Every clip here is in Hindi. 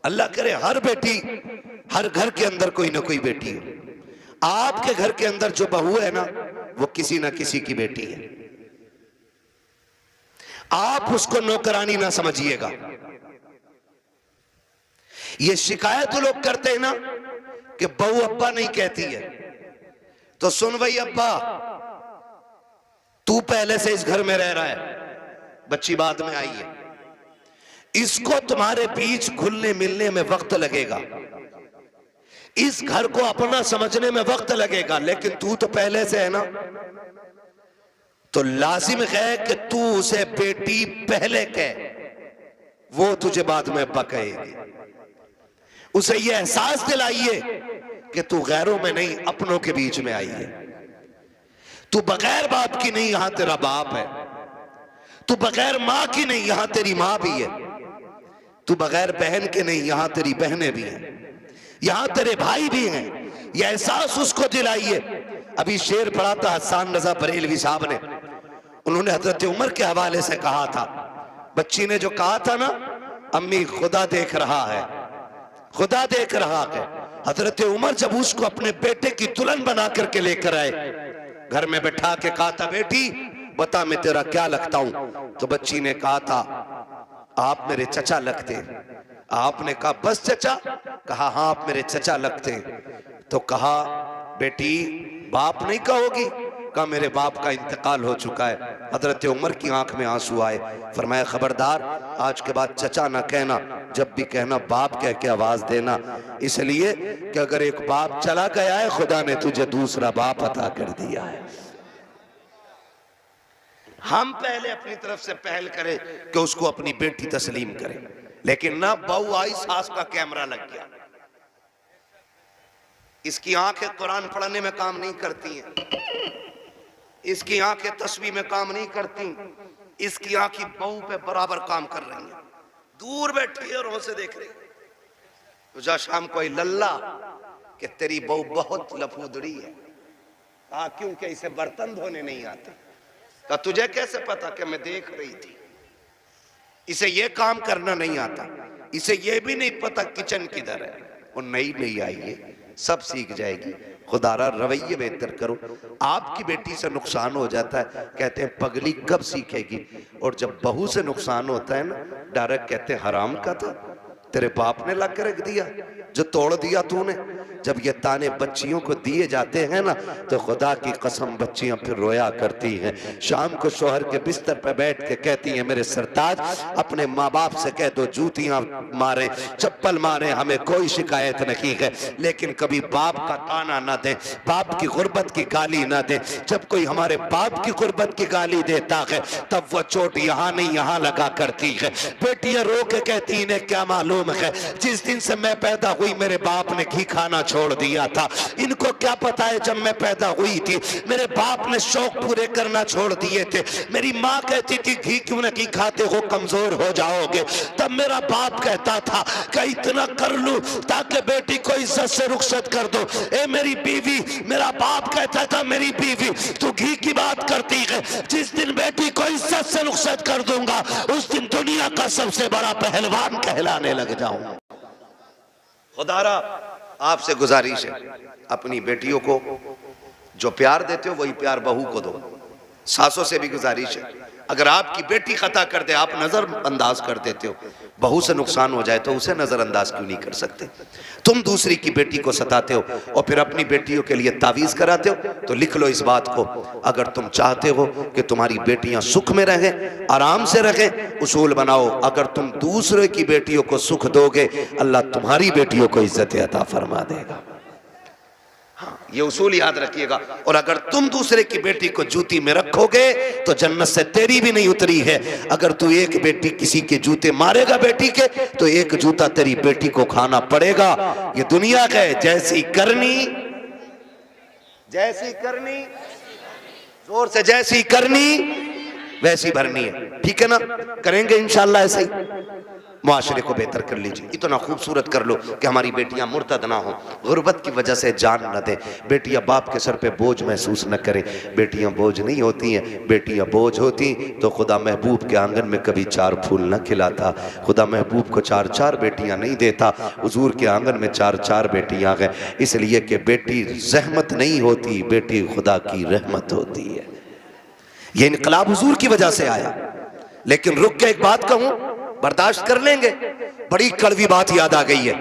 अल्लाह करे हर बेटी, हर घर के अंदर कोई ना कोई बेटी हो। आपके घर के अंदर जो बहू है ना, वो किसी ना किसी की बेटी है। आप उसको नौकरानी ना समझिएगा। ये शिकायत लोग करते हैं ना कि बहू अब्बा नहीं कहती है, तो सुन भाई अब्बा, तू पहले से इस घर में रह रहा है, बच्ची बाद में आई है, इसको तुम्हारे बीच घुलने मिलने में वक्त लगेगा, इस घर को अपना समझने में वक्त लगेगा, लेकिन तू तो पहले से है ना, तो लाजिम है कि तू उसे बेटी पहले कह, वो तुझे बाद में अब्बा कहेगी। उसे ये एहसास दिलाइए कि तू गैरों में नहीं, अपनों के बीच में आई है। तू बगैर बाप की नहीं, यहां तेरा बाप है। तू बगैर मां की नहीं, यहां तेरी मां भी है। तू बगैर बहन के नहीं, यहां तेरी बहनें भी हैं, यहां तेरे भाई भी हैं। यह एहसास उसको दिलाइए। अभी शेर पढ़ा था हसन रजा बरेलवी साहब ने, उन्होंने हजरत उमर के हवाले से कहा था, बच्ची ने जो कहा था ना, अम्मी खुदा देख रहा है, खुदा देख रहा है। हजरत उमर जब उसको अपने बेटे की दुल्हन बना करके लेकर आए, घर में बैठा के कहा था, बेटी बता मैं तेरा क्या लगता हूं? तो बच्ची ने कहा था, आप मेरे चचा लगते। आपने कहा बस चचा? कहा हाँ आप मेरे चचा लगते। तो कहा बेटी बाप नहीं कहोगी? कहा मेरे बाप का इंतकाल हो चुका है। हजरत उमर की आंख में आंसू आए। फरमाया खबरदार, आज के बाद चचा ना कहना, जब भी कहना बाप कह के आवाज देना, इसलिए कि अगर एक बाप चला गया है, खुदा ने तुझे दूसरा बाप अता कर दिया है। हम पहले अपनी तरफ से पहल करें कि उसको अपनी बेटी तस्लीम करें, लेकिन ना बहू आई, सास का कैमरा लग गया। इसकी आंखें कुरान पढ़ने में काम नहीं करती हैं, इसकी आंखें तस्वीर में काम नहीं करती, इसकी आंखें बहू पे बराबर काम कर रही हैं। दूर बैठी है और से देख रही। तुझा शाम को लल्ला कि तेरी बहू बहुत लफूदड़ी है। कहा क्योंकि इसे बर्तन धोने नहीं आते। कहा तुझे कैसे पता? कि मैं देख रही थी। इसे ये काम करना नहीं आता, इसे ये भी नहीं पता किचन किधर है। वो नई नई आई है, सब सीख जाएगी। खुदारा रवैये बेहतर करो। आपकी बेटी से नुकसान हो जाता है, कहते हैं पगली कब सीखेगी। और जब बहू से नुकसान होता है ना, डायरेक्ट कहते हैं हराम का था, तेरे बाप ने ला कर रख दिया, जो तोड़ दिया तूने। जब ये ताने बच्चियों को दिए जाते हैं ना, तो खुदा की कसम बच्चियां फिर रोया करती हैं। शाम को शोहर के बिस्तर पर बैठ के कहती हैं, मेरे सरताज अपने माँ बाप से कह दो जूतियां मारे, चप्पल मारे, हमें कोई शिकायत नहीं है, लेकिन कभी बाप का ताना ना दे, बाप की गुर्बत की गाली ना दे। जब कोई हमारे बाप की गुर्बत की गाली देता है, तब वो चोट यहाँ नहीं यहाँ लगा करती है। बेटियां रो के कहती इन्हें क्या मालूम है, जिस दिन से मैं पैदा हुई मेरे बाप ने घी खाना छोड़ दिया था। इनको क्या पता है जब मैं पैदा हुई थी मेरे बाप ने शौक पूरे करना छोड़ दिए थे। मेरी माँ कहती थी घी क्यों नहीं खाते हो, कमजोर हो जाओगे। तब मेरा बाप कहता था कि इतना कर लूं ताकि बेटी को इज्जत से रुखसत कर दो। ए मेरी बीवी, मेरा बाप कहता था मेरी बीवी तू घी की बात करती है, जिस दिन बेटी को इज्जत से रुखसत कर दूंगा उस दिन दुनिया का सबसे बड़ा पहलवान कहलाने लग जाऊंगा। खुदारा आपसे गुजारिश है, अपनी बेटियों को जो प्यार देते हो वही प्यार बहू को दो। सासों से भी गुजारिश है, अगर आपकी बेटी खता कर दे, आप नजर अंदाज कर देते हो, बहू से नुकसान हो जाए तो उसे नजरअंदाज क्यों नहीं कर सकते? तुम दूसरी की बेटी को सताते हो और फिर अपनी बेटियों के लिए तावीज कराते हो, तो लिख लो इस बात को, अगर तुम चाहते हो कि तुम्हारी बेटियां सुख में रहें, आराम से रहें, उसूल बनाओ, अगर तुम दूसरे की बेटियों को सुख दोगे, अल्लाह तुम्हारी बेटियों को इज्जत अता फरमा देगा। ये उसूल याद रखिएगा। और अगर तुम दूसरे की बेटी को जूती में रखोगे तो जन्नत से तेरी भी नहीं उतरी है। अगर तू एक बेटी किसी के जूते मारेगा बेटी के, तो एक जूता तेरी बेटी को खाना पड़ेगा। ये दुनिया का है, जैसी करनी जोर से, जैसी करनी वैसी भरनी है। ठीक है ना? करेंगे इंशाअल्लाह ऐसे ही। मुआशरे को बेहतर कर लीजिए, इतना खूबसूरत कर लो कि हमारी बेटियां मुर्तद ना हो, गुर्बत की वजह से जान न दे, बेटियां बाप के सर पे बोझ महसूस न करें। बेटियां बोझ नहीं होती हैं, बेटियां बोझ होती तो खुदा महबूब के आंगन में कभी 4 फूल न खिलाता, खुदा महबूब को 4-4 बेटियां नहीं देता, हुजूर के आंगन में 4-4 बेटियां हैं, इसलिए कि बेटी रहमत नहीं होती, बेटी खुदा की रहमत होती है। ये इनकलाब हुजूर की वजह से आया। लेकिन रुक के एक बात कहूं, बर्दाश्त कर लेंगे, बड़ी कड़वी बात याद आ गई है,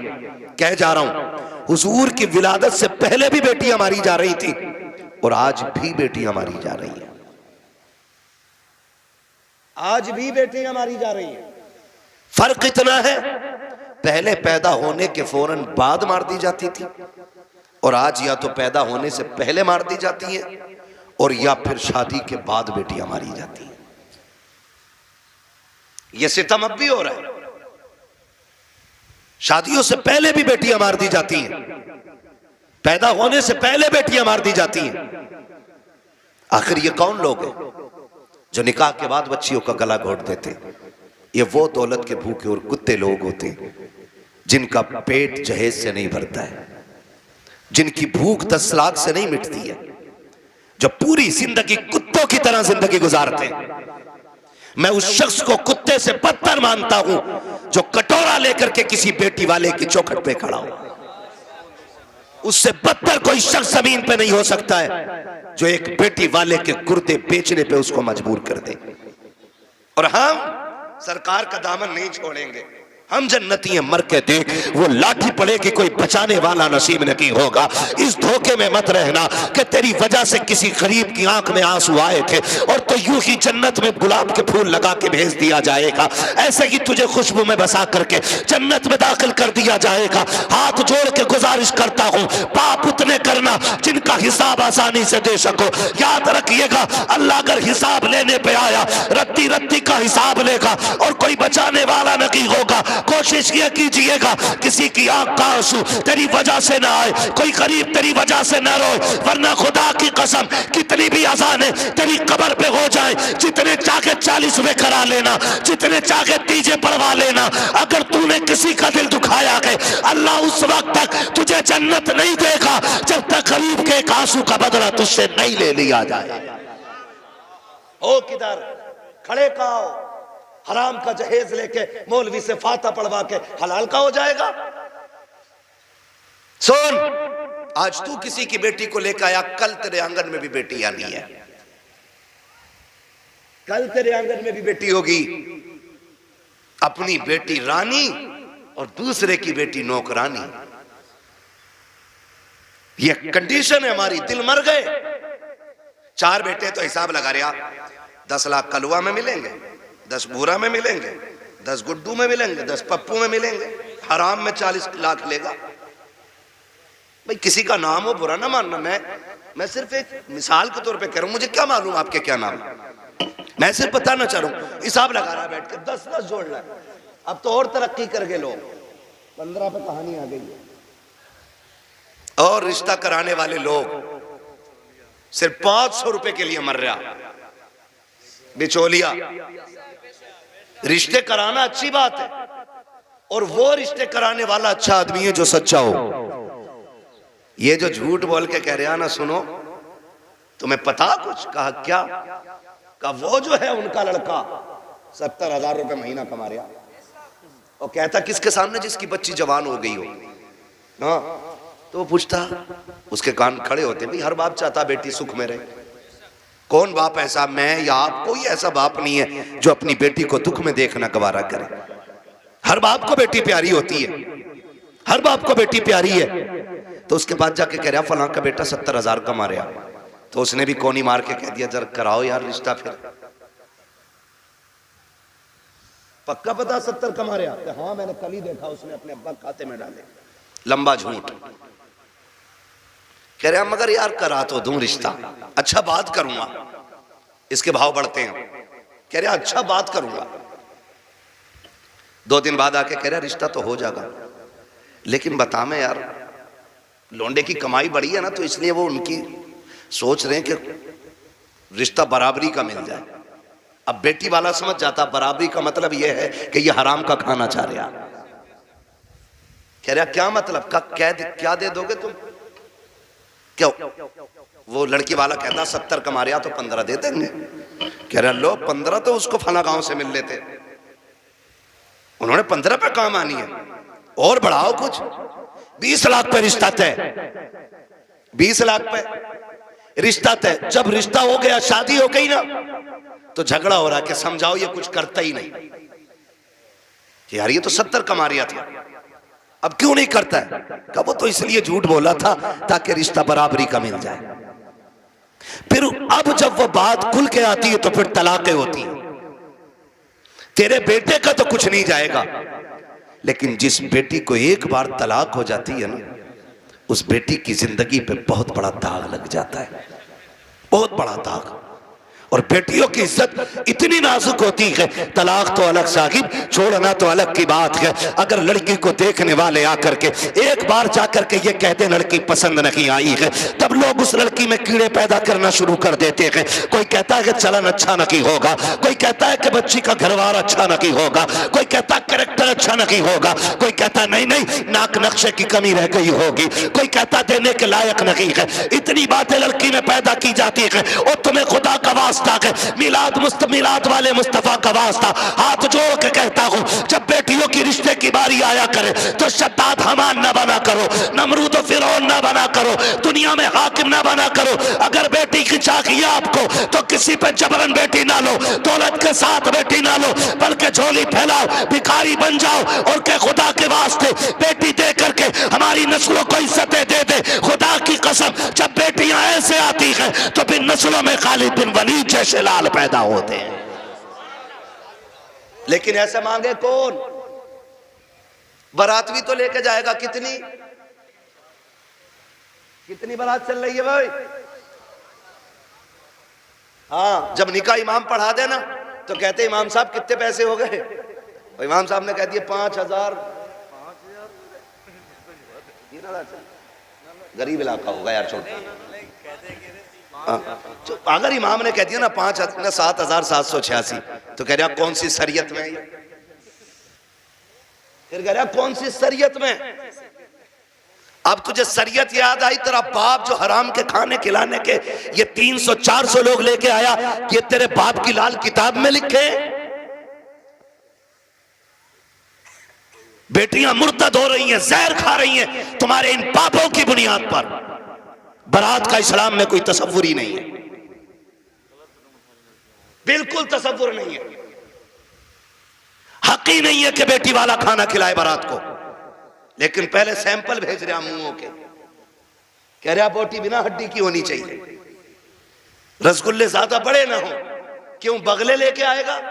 कह जा रहा हूं। हुजूर की विलादत से पहले भी बेटियां मारी जा रही थी और आज भी बेटियां मारी जा रही हैं, आज भी बेटियां मारी जा रही हैं। फर्क इतना है, पहले पैदा होने के फौरन बाद मार दी जाती थी और आज या तो पैदा होने से पहले मार दी जाती है और या फिर शादी के बाद बेटियां मारी जाती हैं। यह सितम अब भी हो रहा है, शादियों से पहले भी बेटियां मार दी जाती हैं, पैदा होने से पहले बेटियां मार दी जाती हैं। आखिर ये कौन लोग हैं जो निकाह के बाद बच्चियों का गला घोट देते? ये वो दौलत के भूखे और कुत्ते लोग होते हैं जिनका पेट जहेज से नहीं भरता है, जिनकी भूख 10 लाख से नहीं मिटती है, जो पूरी जिंदगी कुत्तों की तरह जिंदगी गुजारते हैं। मैं उस शख्स को कुत्ते से बदतर मानता हूं जो कटोरा लेकर के किसी बेटी वाले की चौखट पे खड़ा हो। उससे बदतर कोई शख्स जमीन पे नहीं हो सकता है जो एक बेटी वाले के गुर्दे बेचने पे उसको मजबूर कर दे। और हम सरकार का दामन नहीं छोड़ेंगे, हम जन्नती हैं, मर के देख, वो लाठी पड़ेगी कोई बचाने वाला नसीब नहीं होगा। इस धोखे में मत रहना कि तेरी वजह से किसी गरीब की आंख में आंसू आए थे और तो यूं ही जन्नत में गुलाब के फूल लगा के भेज दिया जाएगा, ऐसे ही तुझे खुशबू में बसा करके जन्नत में दाखिल कर दिया जाएगा। हाथ जोड़ के गुजारिश करता हूं, पाप उतने करना जिनका हिसाब आसानी से दे सको। याद रखिएगा, अल्लाह अगर हिसाब लेने पे आया, रत्ती रत्ती का हिसाब लेगा और कोई बचाने वाला नहीं होगा। कोशिश ये कीजिएगा किसी की आंख का आंसू तेरी वजह से ना आए, कोई गरीब तेरी वजह से ना रोए, वरना खुदा की कसम कितनी भी अज़ानें तेरी कब्र पे हो जाए, जितने चाहे 40वें करा लेना, जितने चाहे तीजे पढ़वा लेना, अगर तूने किसी का दिल दुखाया है, अल्लाह उस वक्त तक तुझे जन्नत नहीं देगा जब तक गरीब के एक आंसू का बदला तुझसे नहीं ले लिया जाए। ओ किधर खड़े का हराम का जहेज लेके मौलवी से फाता पढ़वा के हलाल का हो जाएगा। सुन, आज तू किसी की बेटी को लेकर आया, कल तेरे आंगन में भी बेटी आनी है, कल तेरे आंगन में भी बेटी होगी। अपनी बेटी रानी और दूसरे की बेटी नौकरानी, ये कंडीशन है हमारी। दिल मर गए। 4 बेटे तो हिसाब लगा रहा, 10 लाख कलुआ में मिलेंगे, 10 बूरा में मिलेंगे, 10 गुड्डू में मिलेंगे, 10 पप्पू में मिलेंगे, हराम में 40 लाख लेगा। भाई किसी का नाम हो बुरा ना मानना, मैं सिर्फ एक मिसाल के तौर पे कह रहा हूं, मुझे क्या मालूम आपके क्या नाम, मैं सिर्फ बताना चाह रहा हूं। हिसाब लगा रहा है बैठ के, 10-10 जोड़ रहा है। अब तो और तरक्की कर गए लोग, 15 पे कहानी आ गई है। और रिश्ता कराने वाले लोग सिर्फ 500 रुपए के लिए मर रहा। बिचौलिया रिश्ते कराना अच्छी बात है, और वो रिश्ते कराने वाला अच्छा आदमी है जो सच्चा हो। ये जो झूठ बोल के कह रहा ना, सुनो तुम्हें पता कुछ? कहा क्या? कहा वो जो है उनका लड़का 70,000 रुपए महीना कमा रहा, और कहता किसके सामने? जिसकी बच्ची जवान हो गई हो। हाँ, तो वो पूछता, उसके कान खड़े होते, भाई हर बाप चाहता बेटी सुख में रहे। कौन बाप ऐसा, मैं या आप? कोई ऐसा बाप नहीं है जो अपनी बेटी को दुख में देखना गवारा करे। हर बाप को बेटी प्यारी होती है, हर बाप को बेटी प्यारी है। तो उसके बाद जाके कह रहा फलां का बेटा 70,000 कमा रहा, तो उसने भी कोनी मार के कह दिया जरा कराओ यार रिश्ता। फिर पक्का पता 70 कमा रहा? हाँ मैंने कल ही देखा, उसने अपने अब्बा खाते में डाले। लंबा झूठ। कह रहा मगर यार करा तो दूं रिश्ता, अच्छा बात करूंगा। इसके भाव बढ़ते हैं। कह रहा अच्छा बात करूंगा। 2 दिन बाद आके कह रहा रिश्ता तो हो जाएगा, लेकिन बता मैं यार लौंडे की कमाई बढ़ी है ना, तो इसलिए वो उनकी सोच रहे हैं कि रिश्ता बराबरी का मिल जाए। अब बेटी वाला समझ जाता बराबरी का मतलब यह है कि यह हराम का खाना चाह रहा। कह रहा क्या मतलब का क्या दे दोगे तुम? क्यों? वो लड़की वाला कहता 70 कमा रहा तो 15 दे देंगे। कह रहा लो 15 तो उसको फला गांव से मिल लेते, उन्होंने 15 पे काम आनी है, और बढ़ाओ कुछ। 20 लाख पे रिश्ता तय, 20 लाख पे रिश्ता तय। जब रिश्ता हो गया, शादी हो गई ना, तो झगड़ा हो रहा कि समझाओ ये कुछ करता ही नहीं। यार ये तो 70 कमा रहा था, अब क्यों नहीं करता है? कब वो तो इसलिए झूठ बोला था ताकि रिश्ता बराबरी का मिल जाए। फिर अब जब वो बात खुल के आती है तो फिर तलाकें होती हैं। तेरे बेटे का तो कुछ नहीं जाएगा, लेकिन जिस बेटी को एक बार तलाक हो जाती है ना, उस बेटी की जिंदगी पे बहुत बड़ा दाग लग जाता है, बहुत बड़ा दाग। और बेटियों की इज्जत इतनी नाजुक होती है, तलाक तो अलग साहिब, छोड़ना तो अलग की बात है। अगर लड़की को देखने वाले आकर के एक बार जाकर के ये कहते लड़की पसंद नहीं आई है, तब लोग उस लड़की में कीड़े पैदा करना शुरू कर देते हैं। कोई कहता है कि चलन अच्छा नहीं होगा, कोई कहता है कि बच्ची का घरवार अच्छा नहीं होगा, कोई कहता है कैरेक्टर अच्छा नहीं होगा, कोई कहता नहीं नहीं नाक नक्शे की कमी रह गई होगी, कोई कहता देने के लायक नहीं है। इतनी बातें लड़की में पैदा की जाती है। और तुम्हें खुदा का वास्ता मिलाद वाले मुस्तफा का वास्ता हाथ जोड़ के कहता हूं, जब बेटियों की रिश्ते की बारी आया करे तो शद्दाद हमान ना बना करो, नमरूद और फिरौन ना बना करो, दुनिया में हाकिम ना बना करो। अगर बेटी की चाहिए आपको तो किसी पे जबरन बेटी ना लो, दौलत के साथ बेटी ना लो, बल्कि झोली फैलाओ, भिखारी बन जाओ और के खुदा के वास्ते बेटी दे करके हमारी नस्लों को इज्जतें दे दे। खुदा की कसम, जब बेटियां ऐसे आती हैं तो फिर नस्लों में खालिद बिन वलीद जैसे लाल पैदा होते हैं। लेकिन ऐसे मांगे कौन? बारात भी तो लेके जाएगा। कितनी बारात चल रही है भाई? हाँ, जब निकाह इमाम पढ़ा देना तो कहते इमाम साहब कितने पैसे हो गए? इमाम साहब ने कह दिए 5,000। गरीब इलाका होगा यार, छोड़। अगर इमाम ने कह दिया ना 7,786, तो कह रहा कौन सी शरीयत में? फिर कह रहा कौन सी शरीयत में? अब तुझे शरीयत याद आई? तेरा बाप जो हराम के खाने खिलाने के ये 300-400 लोग लेके आया, ये तेरे बाप की लाल किताब में लिखे? बेटियां मुर्तद हो रही हैं, जहर खा रही हैं तुम्हारे इन पापों की बुनियाद पर। बारात का इस्लाम में कोई तसव्वुर ही नहीं है, बिल्कुल तसव्वुर नहीं है। हक ही नहीं है कि बेटी वाला खाना खिलाए बारात को। लेकिन पहले सैंपल भेज रहा मुंहों के, कह रहा बोटी बिना हड्डी की होनी चाहिए, रसगुल्ले ज्यादा बड़े ना हो। क्यों? बगले लेके आएगा।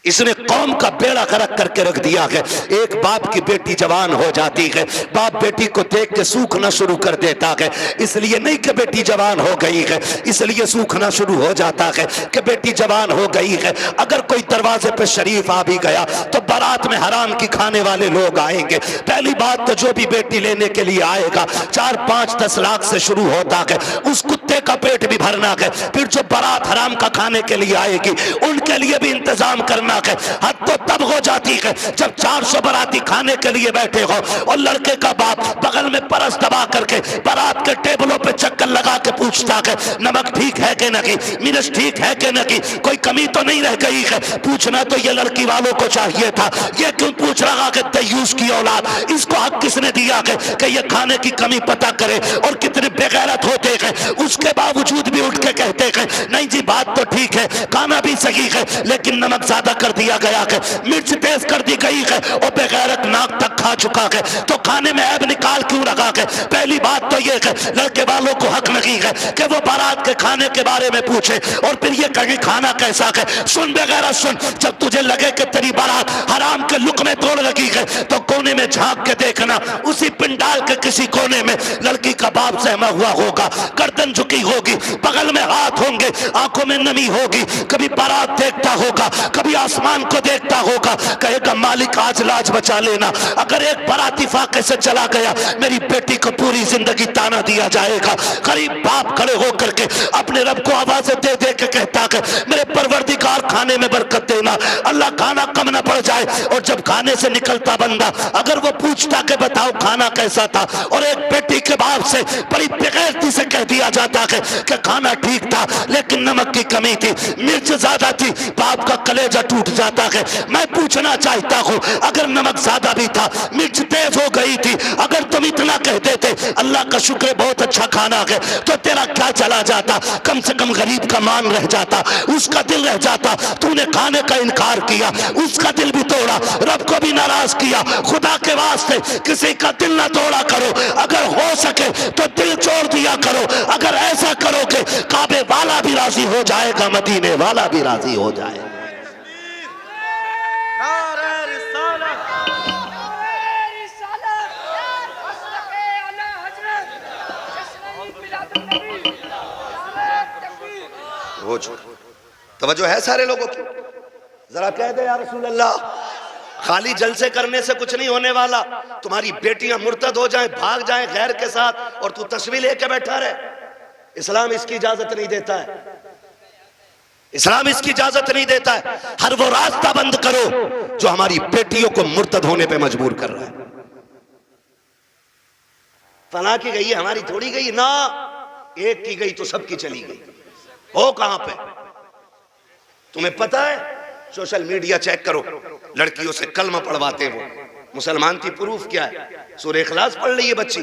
इसने कौम का बेड़ा गर्क करके रख दिया है। एक बाप की बेटी जवान हो जाती है, बाप बेटी को देख के सूखना शुरू कर देता है। इसलिए नहीं कि बेटी जवान हो गई है, इसलिए सूखना शुरू हो जाता है कि बेटी जवान हो गई है। अगर कोई दरवाजे पे शरीफ आ भी गया तो बारात में हराम की खाने वाले लोग आएंगे। पहली बात तो जो भी बेटी लेने के लिए आएगा 4, 5, 10 लाख से शुरू होता है, उस कुत्ते का पेट भी भरना है। फिर जो बारात हराम का खाने के लिए आएगी उनके लिए भी इंतजाम करना। हद तो तब हो जाती है जब 400 बाराती खाने के लिए बैठे हो और लड़के का बाप बगल में परस दबा करके बारात के टेबलों पे चक्कर लगा के पूछता है नमक ठीक है कि नहीं, मिर्च ठीक है कि नहीं, कोई कमी तो नहीं रह गई है। पूछना तो ये लड़की वालों को चाहिए था, ये क्यों पूछ रहा है दयूस की औलाद? इसको हक किसने दिया है कि ये खाने की कमी पता करे? और कितने बेगैरत होते हैं, उसके बावजूद भी उठ के कहते हैं नहीं जी बात तो ठीक है, खाना भी सही है, लेकिन नमक ज्यादा कर दिया गया है, मिर्च तेज कर दी गई है और बेगैरत नाक तक खा चुका है, तो खाने में ऐब निकाल क्यों रखा है? पहली बात तो ये है लड़के वालों को हक नहीं है कि वो बारात के खाने के बारे में पूछे और फिर ये कहे खाना कैसा है। सुन बेगैरत सुन, जब तुझे लगे कि तेरी बारात हराम के लुक में तोड़ लगी है तो कोने में झांक के देखना, उसी पिंडाल के किसी कोने में लड़की का बाप सहमा हुआ होगा, गर्दन झुकी होगी, बगल में हाथ होंगे, आंखों में नमी होगी, कभी बारात देखता होगा, कभी आसमान को देखता होगा, कहेगा मालिक आज लाज बचा लेना। अगर अगर एक बाराती फाके से चला गया, मेरी बेटी को पूरी जिंदगी ताना दिया जाएगा। गरीब बाप खड़े होकर के अपने रब को आवाजें दे दे के कहता कि मेरे परवरदिगार खाने में बरकत देना, अल्लाह खाना कम ना पड़ जाए। और जब खाने से निकलता बंदा अगर वो पूछता कि बताओ खाना कैसा था, और एक बेटी के बाप से बड़ी बेगैरती से कह दिया जाता है कि खाना ठीक था लेकिन नमक की कमी थी, मिर्च ज्यादा थी, बाप का कलेजा टूट जाता है। मैं पूछना चाहता हूं, अगर नमक ज्यादा भी था, मिर्च तेज हो गई थी, अगर तुम इतना कह देते अल्लाह का शुक्र बहुत अच्छा खाना है, तो तेरा क्या चला जाता? कम से कम गरीब का मान रह जाता, उसका दिल रह जाता। तूने खाने का इनकार किया, उसका दिल भी तोड़ा, रब को भी नाराज किया। खुदा के वास्ते किसी का दिल ना तोड़ा करो, अगर हो सके तो दिल छोड़ दिया करो। अगर ऐसा करोगे काबे वाला भी राजी हो जाएगा, मदीने वाला भी राजी हो जाएगा। तवज्जो है सारे लोगों की? जरा कह दे या रसूल अल्लाह। खाली जलसे करने से कुछ नहीं होने वाला। तुम्हारी बेटियां मुर्तद हो जाएं, भाग जाएं गैर के साथ, और तू तस्वीर लेके बैठा रहे। इस्लाम इसकी इजाजत नहीं देता है, इस्लाम इसकी इजाजत नहीं देता है। हर वो रास्ता बंद करो जो हमारी बेटियों को मुर्तद होने पे मजबूर कर रहा है। फला की गई है, हमारी थोड़ी गई ना, एक की गई तो सबकी चली गई। हो कहां पे? तुम्हें पता है, सोशल मीडिया चेक करो, लड़कियों से कलमा पढ़वाते वो मुसलमान थी, प्रूफ क्या है? सूरह इखलास पढ़ रही है बच्ची,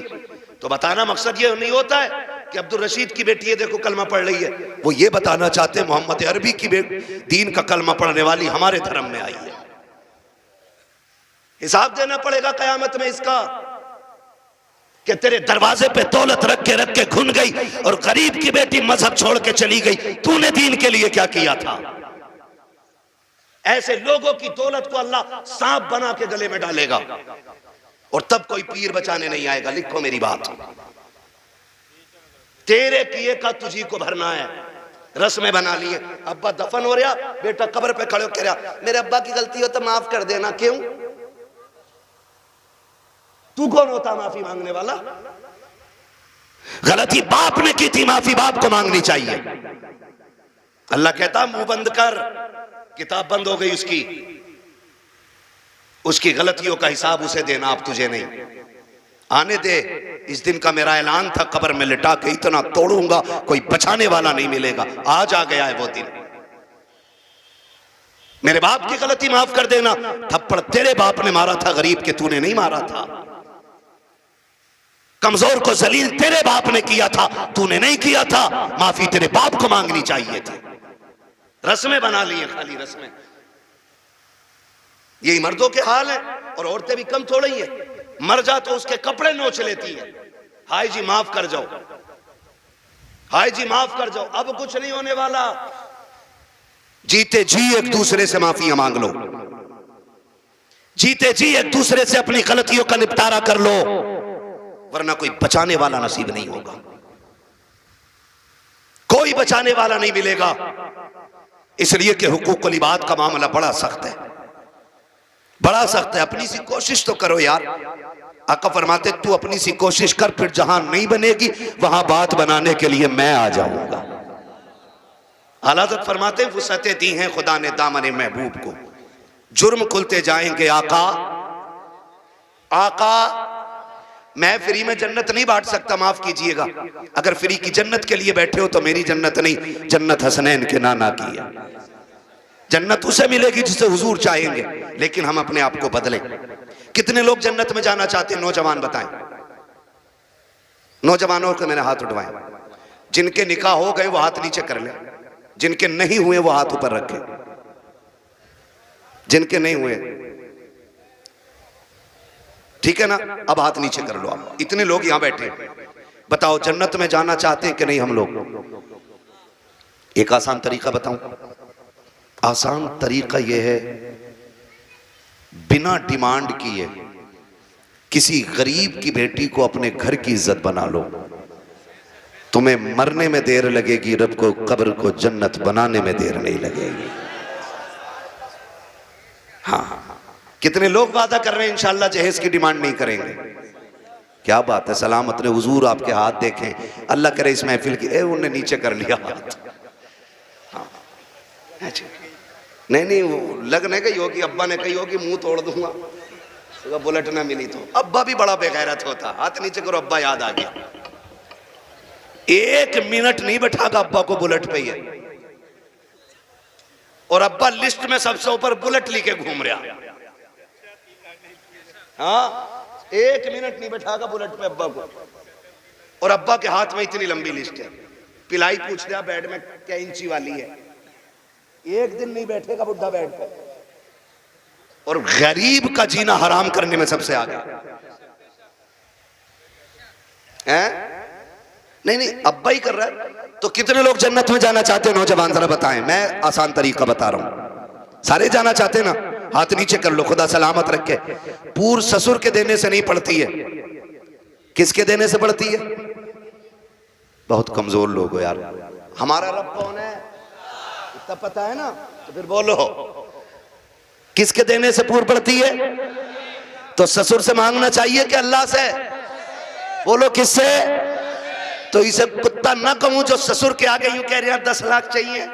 तो बताना मकसद ये नहीं होता है कि अब्दुल रशीद की बेटी है देखो कलमा पढ़ रही है। वो ये बताना चाहते हैं मोहम्मद अरबी की दीन का कलमा पढ़ने वाली हमारे धर्म में आई है। हिसाब देना पड़ेगा कयामत में इसका, कि तेरे दरवाजे पे दौलत रख के घुन गई और गरीब की बेटी मजहब छोड़ के चली गई, तूने दीन के लिए क्या किया था? ऐसे लोगों की दौलत को अल्लाह सांप बना के गले में डालेगा, और तब कोई पीर बचाने नहीं आएगा। लिखो मेरी बात, तेरे किए का तुझी को भरना है। रस्में बना लिए, अब्बा दफन हो रहा, बेटा कब्र पे खड़े हो कह रहा मेरे अब्बा की गलती हो तो माफ कर देना। क्यों? तू कौन होता माफी मांगने वाला? गलती बाप ने की थी, माफी बाप को मांगनी चाहिए। अल्लाह कहता मुंह बंद कर, किताब बंद हो गई उसकी, उसकी गलतियों का हिसाब उसे देना, अब तुझे नहीं। आने दे, इस दिन का मेरा ऐलान था, कब्र में लिटा के इतना तोड़ूंगा कोई बचाने वाला नहीं मिलेगा। आज आ गया है वो दिन। मेरे बाप की गलती माफ कर देना। थप्पड़ तेरे बाप ने मारा था, गरीब के तूने नहीं मारा था। कमजोर को जलील तेरे बाप ने किया था, तूने नहीं किया था। माफी तेरे बाप को मांगनी चाहिए थी। रस्में बना लिए, खाली रस्में। यही मर्दों के हाल है, और औरतें भी कम थोड़ी है। मर जा तो उसके कपड़े नोच लेती है। हाय जी माफ कर जाओ, हाय जी माफ कर जाओ। अब कुछ नहीं होने वाला। जीते जी एक दूसरे से माफियां मांग लो, जीते जी एक दूसरे से अपनी गलतियों का निपटारा कर लो, वरना कोई बचाने वाला नसीब नहीं होगा, कोई बचाने वाला नहीं मिलेगा। इसलिए कि हुकूकुल इबाद का मामला बड़ा सख्त है, बड़ा सख्त है। अपनी सी कोशिश तो करो यार। आका फरमाते तू अपनी सी कोशिश कर, फिर जहां नहीं बनेगी वहां बात बनाने के लिए मैं आ जाऊंगा। आला हज़रत फरमाते वुसअतें दी हैं खुदा ने दामन महबूब को, जुर्म खुलते जाएंगे आका। आका मैं फ्री में जन्नत नहीं बांट सकता, माफ कीजिएगा। अगर फ्री की जन्नत के लिए बैठे हो तो मेरी जन्नत नहीं, जन्नत हसनैन के नाना की है। जन्नत उसे मिलेगी जिसे हुजूर चाहेंगे, लेकिन हम अपने आप को बदलें। कितने लोग जन्नत में जाना चाहते हैं? नौजवान बताएं, नौजवानों को मेरे हाथ उठवाएं। जिनके निकाह हो गए वो हाथ नीचे कर लें, जिनके नहीं हुए वो हाथ ऊपर रखें। जिनके नहीं हुए ठीक है ना, अब हाथ नीचे कर लो आप। इतने लोग यहां बैठे, बताओ जन्नत में जाना चाहते हैं कि नहीं हम लोग? एक आसान तरीका बताऊं, आसान तरीका यह है, बिना डिमांड किए किसी गरीब की बेटी को अपने घर की इज्जत बना लो। तुम्हें मरने में देर लगेगी, रब को कब्र को जन्नत बनाने में देर नहीं लगेगी। हाँ, कितने लोग वादा कर रहे हैं इंशाल्लाह जहेज की डिमांड नहीं करेंगे। क्या बात है, सलामत ने हुजूर आपके हाथ देखें, अल्लाह करे इस महफिल की। उन्होंने नीचे कर लिया हाथ। हाँ अच्छा, नहीं वो लगने गई होगी, अब्बा ने कही होगी मुंह तोड़ दूंगा तो बुलेट ना मिली तो। अब्बा भी बड़ा बेगैरत होता, हाथ नीचे करो, अब्बा याद आ गया। 1 मिनट नहीं बैठागा अब्बा को बुलेट पे ही, और अब्बा लिस्ट में सबसे ऊपर बुलेट लेके घूम रहा। हाँ 1 मिनट नहीं बैठागा बुलेट पे अब्बा को, और अब्बा के हाथ में इतनी लंबी लिस्ट है। पिलाई पूछ लिया बेड में क्या इंची वाली है, 1 दिन नहीं बैठेगा बुढ़ा बेड पे। और गरीब का जीना हराम करने में सबसे आगे है। नहीं अब्बा ही कर रहा है। तो कितने लोग जन्नत में जाना चाहते हैं नौजवान, जरा बताएं। मैं आसान तरीका बता रहा हूं। सारे जाना चाहते हैं ना, हाथ नीचे कर लो, खुदा सलामत रखे। पूर्व ससुर के देने से नहीं पड़ती है, किसके देने से पड़ती है? बहुत कमजोर लोग हो यार। हमारा रब कौन है इतना पता है ना, तो फिर बोलो किसके देने से पूर्व पड़ती है? तो ससुर से मांगना चाहिए कि अल्लाह से? बोलो किससे? तो इसे कुत्ता ना कहूं जो ससुर के आगे यूं कह रहे हैं 10 लाख चाहिए,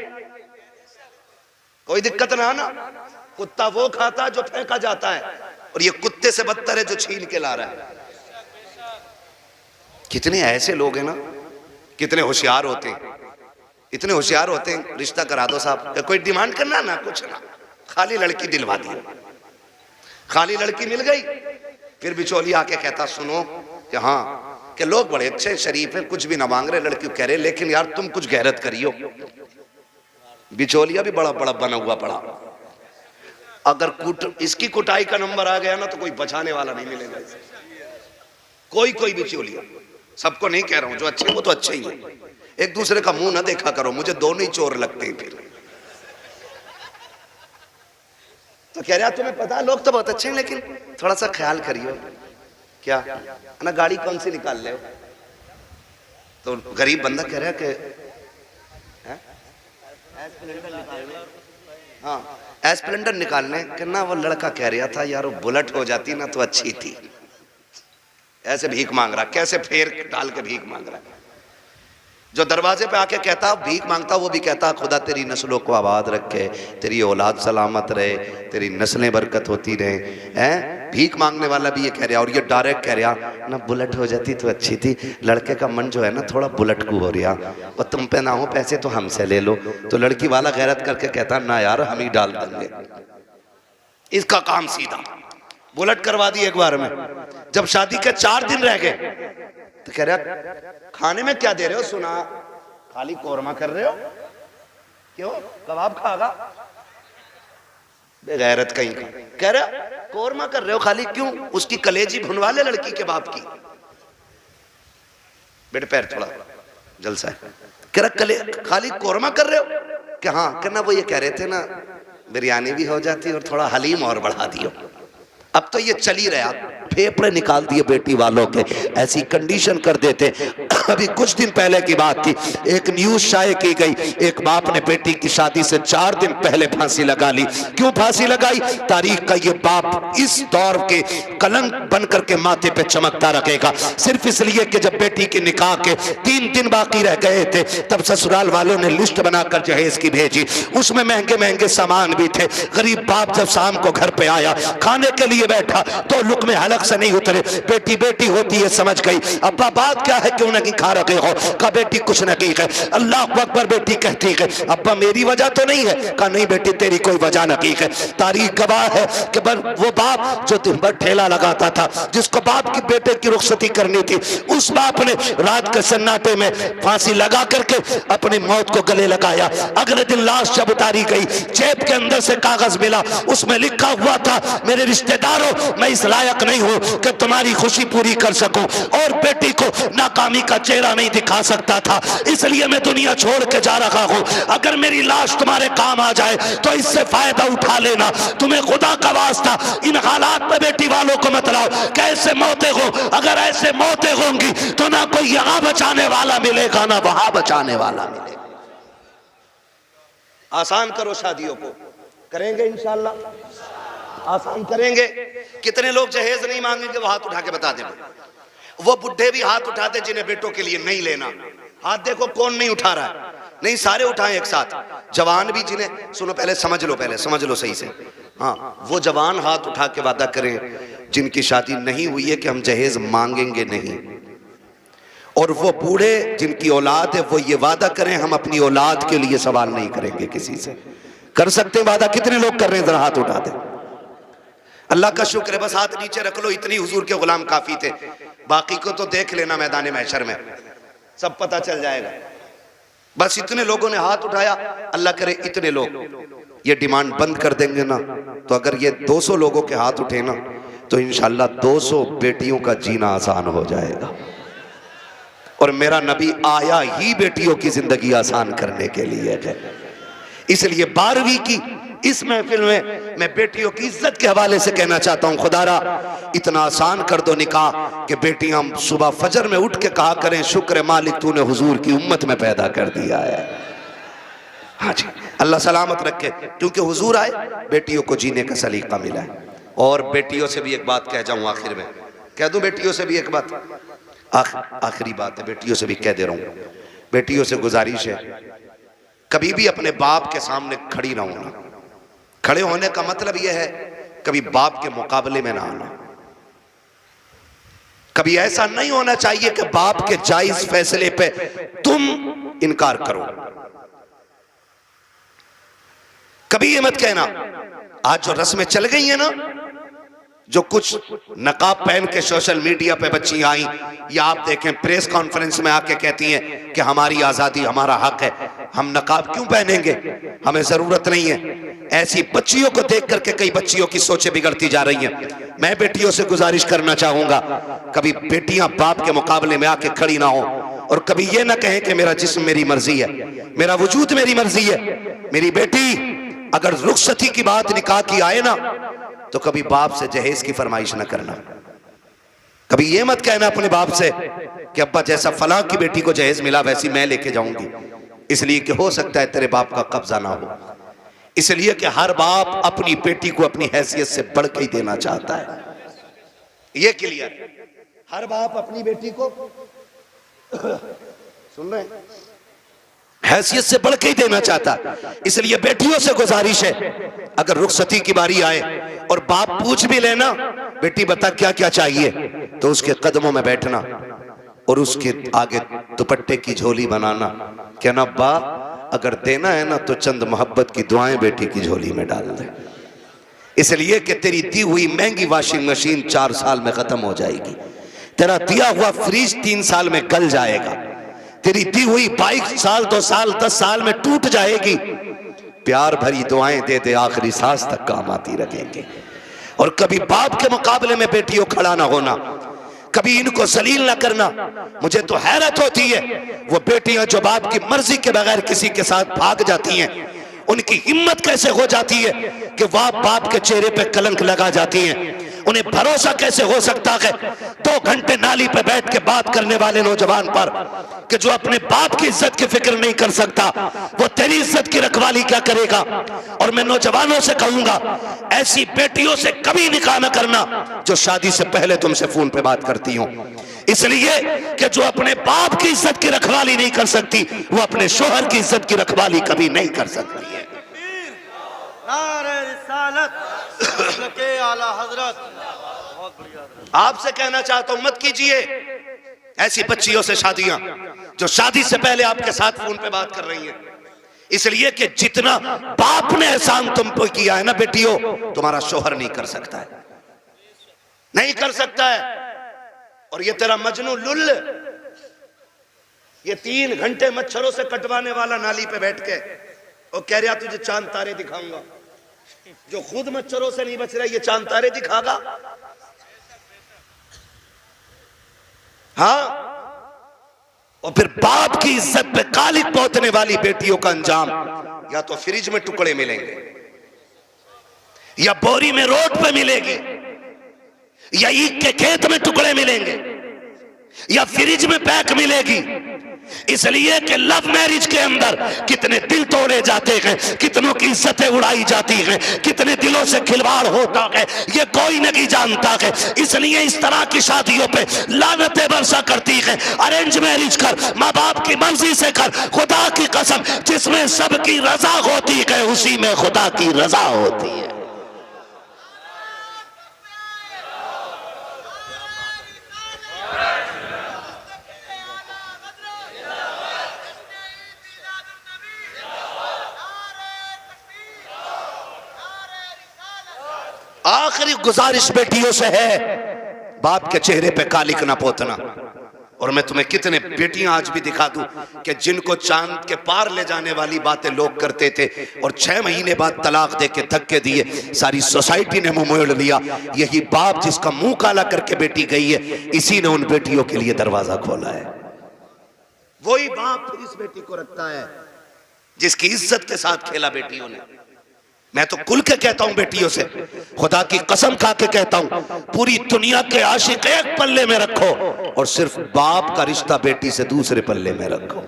कोई दिक्कत ना ना। कुत्ता वो खाता जो फेंका जाता है, और ये कुत्ते से बदतर है जो छीन के ला रहा है। कितने ऐसे लोग हैं ना, कितने होशियार होते हैं, इतने होशियार होते हैं। रिश्ता करा दो साहब, कोई डिमांड करना ना, कुछ ना, खाली लड़की दिलवा दी। खाली लड़की मिल गई, फिर बिचौली आके कहता सुनो कि हाँ कि लोग बड़े अच्छे शरीफ हैं, कुछ भी ना मांग रहे, लड़की कह रहे लेकिन यार तुम कुछ गैरत करियो। बिचौलिया भी बड़ा बड़ा बना हुआ पड़ा। अगर इसकी कुटाई का नंबर आ गया ना तो कोई बचाने वाला नहीं मिलेगा। कोई बिचौलिया, सबको नहीं कह रहा हूं, जो अच्छे वो तो अच्छे ही है। एक दूसरे का मुंह ना देखा करो, मुझे दोनों ही चोर लगते हैं। फिर तो कह रहा तुम्हें पता लोग तो बहुत अच्छे हैं लेकिन थोड़ा सा ख्याल करियो। क्या ना गाड़ी कौन सी निकाल ले हो? तो गरीब बंदा कह रहा है कि हाँ एस्प्लेंडर निकालने के ना। वो लड़का कह रहा था यार वो बुलेट हो जाती ना तो अच्छी थी। ऐसे भीख मांग रहा, कैसे फेर डाल के भीख मांग रहा। जो दरवाजे पे आके कहता भीख मांगता, वो भी कहता खुदा तेरी नस्लों को आबाद रखे, तेरी औलाद सलामत रहे, तेरी नस्लें बरकत होती रहे। हैं भीख मांगने वाला भी ये कह रहा, और ये डायरेक्ट कह रहा ना बुलेट हो जाती तो अच्छी थी। लड़के का मन जो है ना थोड़ा बुलेट को हो रहा, और तुम पे ना हो पैसे तो हमसे ले लो। तो लड़की वाला गैरत करके कहता ना यार हम ही डाल देंगे। इसका काम सीधा बुलेट करवा दी एक बार में। जब शादी के 4 दिन रह गए तो कह रहा खाने में क्या दे रहे हो? सुना खाली कोरमा कर रहे हो, क्यों कबाब खागा? बेगैरत कहीं का। कह रहा कोरमा कर रहे हो खाली, क्यों? उसकी कलेजी भुनवा ले लड़की के बाप की। बेटे पैर थोड़ा जलसा है। कह रहा खाली कोरमा कर रहे हो कि हाँ? कहना वो ये कह रहे थे ना बिरयानी भी हो जाती और थोड़ा हलीम और बढ़ा दियो। अब तो ये चल ही रहा, फेफड़े निकाल दिए बेटी वालों के, ऐसी कंडीशन कर देते। अभी कुछ दिन पहले की बात थी, एक न्यूज शाये की गई, एक बाप ने बेटी की शादी से 4 दिन पहले फांसी लगा ली। क्यों फांसी लगाई? तारीख का ये बाप इस दौर के कलंक बन करके माथे पे चमकता रखेगा, सिर्फ इसलिए कि जब बेटी के निकाह के 3 दिन बाकी रह गए थे तब ससुराल वालों ने लिस्ट बनाकर जहेज की भेजी। उसमें महंगे महंगे सामान भी थे। गरीब बाप जब शाम को घर पे आया, खाने के लिए बैठा तो लुक़्मे हलक से नहीं उतरे। बेटी बेटी होती है समझ गई। अब्बा बात क्या है, क्यों नहीं खा रखे हो? कहा बेटी कुछ नहीं है। अल्लाह अकबर बेटी कहती है अब्बा मेरी वजह तो नहीं है? कहा नहीं बेटी तेरी कोई वजह नहीं है। तारीख गवाह है कि वो बाप जो दिन भर ठेला लगाता था, जिसको बाप की बेटे की रुखसती करनी थी, उस बाप ने रात के सन्नाटे में फांसी लगा करके अपनी मौत को गले लगाया। अगले दिन लाश जब उतारी गई, जेब के अंदर से कागज मिला, उसमें लिखा हुआ था मेरे रिश्तेदारों मैं इस लायक नहीं हूं कि तुम्हारी खुशी पूरी कर सकूं, और बेटी को नाकामी का चेहरा नहीं दिखा सकता था, इसलिए मैं दुनिया छोड़ के जा रहा हूं। अगर मेरी लाश तुम्हारे काम आ जाए तो इससे फायदा उठा लेना। तुम्हें खुदा का वास्ता इन हालात में बेटी वालों को मत लाओ। कैसे मौतें हो, अगर ऐसे मौतें होंगी तो ना कोई यहां बचाने वाला मिलेगा ना वहां बचाने वाला मिलेगा। आसान करो शादियों को, करेंगे इंशाल्लाह। आसान करेंगे। कितने लोग जहेज नहीं मांगेंगे, वो हाथ उठा के बता देंगे। वो बुढ़े भी हाथ उठाते जिन्हें बेटों के लिए नहीं लेना। हाथ देखो कौन नहीं उठा रहा है, नहीं सारे उठाएं एक साथ। जवान भी जिन्हें, सुनो पहले समझ लो, पहले समझ लो सही से। हाँ, वो जवान हाथ उठा के वादा करें जिनकी शादी नहीं हुई है कि हम जहेज मांगेंगे नहीं। और वो बूढ़े जिनकी औलाद है वो ये वादा करें हम अपनी औलाद के लिए सवाल नहीं करेंगे किसी से। कर सकते हैं वादा? कितने लोग कर रहे हैं? जरा हाथ उठा दे। अल्लाह का शुक्र है, बस हाथ नीचे रख लो, इतनी हुजूर के गुलाम काफी थे। बाकी को तो देख लेना मैदान महशर में, सब पता चल जाएगा। बस इतने लोगों ने हाथ उठाया। अल्लाह करे इतने लोग ये डिमांड बंद कर देंगे ना, तो अगर ये 200 लोगों के हाथ उठे ना, तो इंशाल्लाह 200 बेटियों का जीना आसान हो जाएगा। और मेरा नबी आया ही बेटियों की जिंदगी आसान करने के लिए है। इसलिए 12वीं की इस महफिल में मैं बेटियों की इज्जत के हवाले से कहना चाहता हूं, खुदारा इतना आसान कर दो निकाह कि बेटियां सुबह फजर में उठ के कहा करें शुक्र मालिक तूने हुजूर की उम्मत में पैदा कर दिया है। हाँ जी, अल्लाह सलामत रखे, क्योंकि हुजूर आए, बेटियों को जीने का सलीका मिला है। और बेटियों से भी एक बात कह जाऊं आखिर में, कह दूं बेटियों से भी एक बात, आखिरी बात है, बेटियों से भी कह दे रहा हूं। बेटियों से गुजारिश है, कभी भी अपने बाप के सामने खड़ी ना होना। खड़े होने का मतलब यह है कभी बाप के मुकाबले में ना आना। कभी ऐसा नहीं होना चाहिए कि बाप के जायज फैसले पे तुम इनकार करो। कभी ये मत कहना, आज जो रस्में चल गई है ना, जो कुछ नकाब पहन के सोशल मीडिया पे बच्ची आई, या आप देखें प्रेस कॉन्फ्रेंस में आके कहती हैं कि हमारी आजादी हमारा हक है, हम नकाब क्यों पहनेंगे, हमें जरूरत नहीं है। ऐसी बच्चियों को देख करके कई बच्चियों की सोचें बिगड़ती जा रही हैं। मैं बेटियों से गुजारिश करना चाहूंगा, कभी बेटियां बाप के मुकाबले में आके खड़ी ना हो, और कभी ये ना कहें कि मेरा जिस्म मेरी मर्जी है, मेरा वजूद मेरी मर्जी है। मेरी बेटी अगर रुखसती की बात निकाह की आए ना, तो कभी बाप से जहेज की फरमाइश ना करना। कभी ये मत कहना अपने बाप से कि अब्बा जैसा फलां की बेटी को जहेज मिला वैसी मैं लेके जाऊंगी, इसलिए कि हो सकता है तेरे बाप का कब्जा ना हो। इसलिए कि हर बाप अपनी बेटी को अपनी हैसियत से बढ़ के ही देना चाहता है। ये क्लियर, हर बाप अपनी बेटी को सुन रहे हैं, हैसियत से बढ़ के ही देना चाहता। इसलिए बेटियों से गुजारिश है, अगर रुखसती की बारी आए और बाप पूछ भी लेना बेटी बता क्या क्या चाहिए, तो उसके कदमों में बैठना और उसके आगे दुपट्टे की झोली बनाना, कहना अब्बा अगर देना है ना तो चंद मोहब्बत की दुआएं बेटी की झोली में डाल दे, इसलिए कि तेरी दी हुई महंगी वॉशिंग मशीन 4 साल में खत्म हो जाएगी, तेरा दिया हुआ फ्रिज 3 साल में गल जाएगा, तेरी दी हुई बाइक साल 2 साल 10 साल में टूट जाएगी। प्यार भरी दुआएं दे दे आखिरी सांस तक काम आती रहेंगे। और कभी बाप के मुकाबले में बेटियों खड़ा ना होना, कभी इनको जलील ना करना। मुझे तो हैरत होती है वो बेटियां जो बाप की मर्जी के बगैर किसी के साथ भाग जाती हैं, उनकी हिम्मत कैसे हो जाती है कि वह बाप के चेहरे पे कलंक लगा जाती हैं। उन्हें भरोसा कैसे हो सकता है 2 घंटे नाली पे बैठ के बात करने वाले नौजवान पर कि जो अपने बाप की इज्जत की फिक्र नहीं कर सकता, वो तेरी इज्जत की रखवाली क्या करेगा। और मैं नौजवानों से कहूंगा, ऐसी बेटियों से कभी निकाह न करना जो शादी से पहले तुमसे फोन पे बात करती हो, इसलिए कि जो अपने बाप की इज्जत की रखवाली नहीं कर सकती, वो अपने शोहर की इज्जत की रखवाली कभी नहीं कर सकती है। आपसे कहना चाहता हूं मत कीजिए ऐसी बच्चियों से शादियां जो शादी से पहले आपके साथ फोन पे बात कर रही हैं, इसलिए कि जितना बाप ने एहसान तुम पे किया है ना बेटियों, तुम्हारा शोहर नहीं कर सकता है, नहीं कर सकता है। और ये तेरा मजनू लुल, ये 3 घंटे मच्छरों से कटवाने वाला नाली पे बैठ के और कह रहा तुझे चांद तारे दिखाऊंगा, जो खुद मच्छरों से नहीं बच रहा ये चांद तारे दिखागा। हाँ, और फिर बाप की इज्जत पे कालिक पोतने वाली बेटियों का अंजाम या तो फ्रिज में टुकड़े मिलेंगे, या बोरी में रोड पे मिलेगी, या ईख के खेत में टुकड़े मिलेंगे, या फ्रिज में पैक मिलेगी। इसलिए कि लव मैरिज के अंदर कितने दिल तोड़े जाते हैं, कितनों की इज्जतें उड़ाई जाती हैं, कितने दिलों से खिलवाड़ होता है, ये कोई नहीं जानता है। इसलिए इस तरह की शादियों पे लानतें बरसा करती है। अरेंज मैरिज कर, माँ बाप की मर्जी से कर, खुदा की कसम जिसमें सबकी रजा होती है उसी में खुदा की रजा होती है। आखिरी गुजारिश बेटियों से है, बाप के चेहरे पे कालिक ना पोतना। और मैं तुम्हें कितने बेटियां आज भी दिखा दूं कि जिनको चांद के पार ले जाने वाली बातें लोग करते थे और 6 महीने बाद तलाक दे के धक्के दिए, सारी सोसाइटी ने मुंह मोड़ लिया। यही बाप जिसका मुंह काला करके बेटी गई है, इसी ने उन बेटियों के लिए दरवाजा खोला है। वही बाप फिर इस बेटी को रखता है जिसकी इज्जत के साथ खेला बेटियों ने। मैं तो खुल के कहता हूं बेटियों से, खुदा की कसम खा के कहता हूं, पूरी दुनिया के आशिक एक पल्ले में रखो और सिर्फ बाप का रिश्ता बेटी से दूसरे पल्ले में रखो।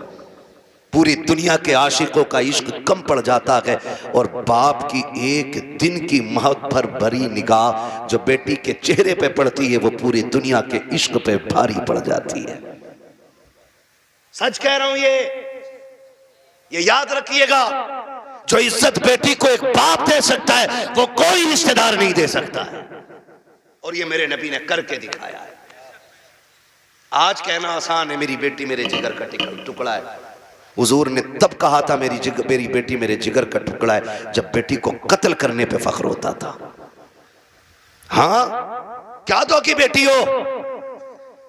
पूरी दुनिया के आशिकों का इश्क कम पड़ जाता है और बाप की एक दिन की महत्व भरी निगाह जो बेटी के चेहरे पे पड़ती है वो पूरी दुनिया के इश्क पे भारी पड़ जाती है। सच कह रहा हूं, ये याद रखिएगा, जो इज्जत बेटी को एक बाप दे सकता है वो कोई रिश्तेदार नहीं दे सकता है। और ये मेरे नबी ने करके दिखाया है। आज कहना आसान है, मेरी बेटी मेरे जिगर का टुकड़ा है। हुजूर ने तब कहा था मेरी बेटी मेरे जिगर का टुकड़ा है जब बेटी को कत्ल करने पे फख्र होता था। हाँ, क्या दो की बेटी हो,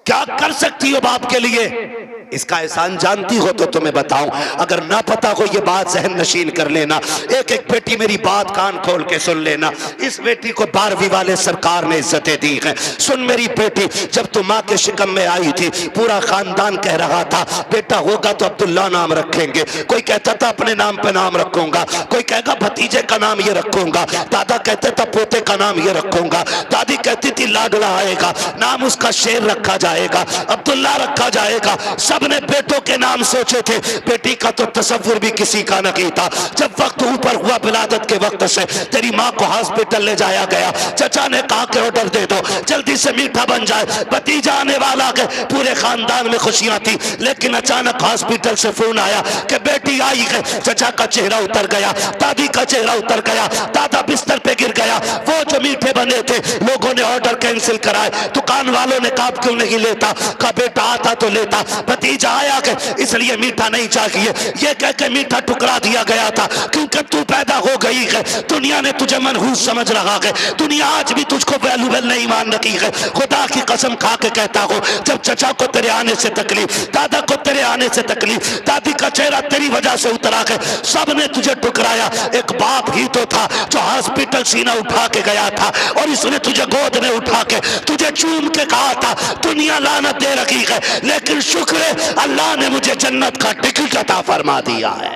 क्या कर सकती हो बाप के लिए, इसका एहसान जानती हो तो तुम्हें बताऊं। अगर ना पता हो ये बात जहन नशीन कर लेना। एक एक बेटी मेरी बात कान खोल के सुन लेना। इस बेटी को 12वीं वाले सरकार ने इज्जतें दी हैं। सुन मेरी बेटी, जब तू माँ के शिकम में आई थी पूरा खानदान कह रहा था बेटा होगा तो अब्दुल्ला नाम रखेंगे। कोई कहता था अपने नाम पे नाम रखूंगा, कोई कहेगा भतीजे का नाम ये रखूंगा, दादा कहते था पोते का नाम ये रखूंगा, दादी कहती थी लाडला आएगा, नाम उसका शेर रखा जाएगा, अब्दुल्ला रखा जाएगा। सबने बेटों के नाम सोचे थे, बेटी का तो तसव्वुर भी किसी का नहीं था। जब वक्त ऊपर हुआ विलादत के वक्त से तेरी माँ को हॉस्पिटल ले जाया गया, चचा ने कहा कि ऑर्डर दे दो जल्दी से मीठा बन जाए, भतीजा आने वाला है। पूरे खानदान में खुशियां थी, लेकिन अचानक हॉस्पिटल से फोन आया कि बेटी आई है। चचा का चेहरा उतर गया, दादी का चेहरा उतर गया, दादा बिस्तर पे गिर गया। वो जो मीठे बने थे लोगों ने ऑर्डर कैंसिल कराए। दुकान वालों ने कहा क्यों नहीं लेता, कहा बेटा आता तो लेता, भतीजा आया के इसलिए मीठा नहीं चाहिए। ये कह के मीठा टुकरा दिया गया था क्योंकि तू पैदा हो गई है। दुनिया ने तुझे मनहूस समझ रहा है, दुनिया आज भी तुझको वैल्यूबल नहीं मान रही है। खुदा की कसम खा के कहता हूं, जब चचा को तेरे आने से तकलीफ, दादा को तेरे आने से तकलीफ, दादी का चेहरा तेरी वजह से उतरा है, सब ने तुझे टुकराया। एक बाप ही तो था जो हॉस्पिटल सीना उठा के गया था और इसने तुझे गोद में उठा के तुझे चूम के कहा था दुनिया लानत दे रखी है, लेकिन शुक्र है अल्लाह ने मुझे जन्नत का टिकट अता फरमा दिया है।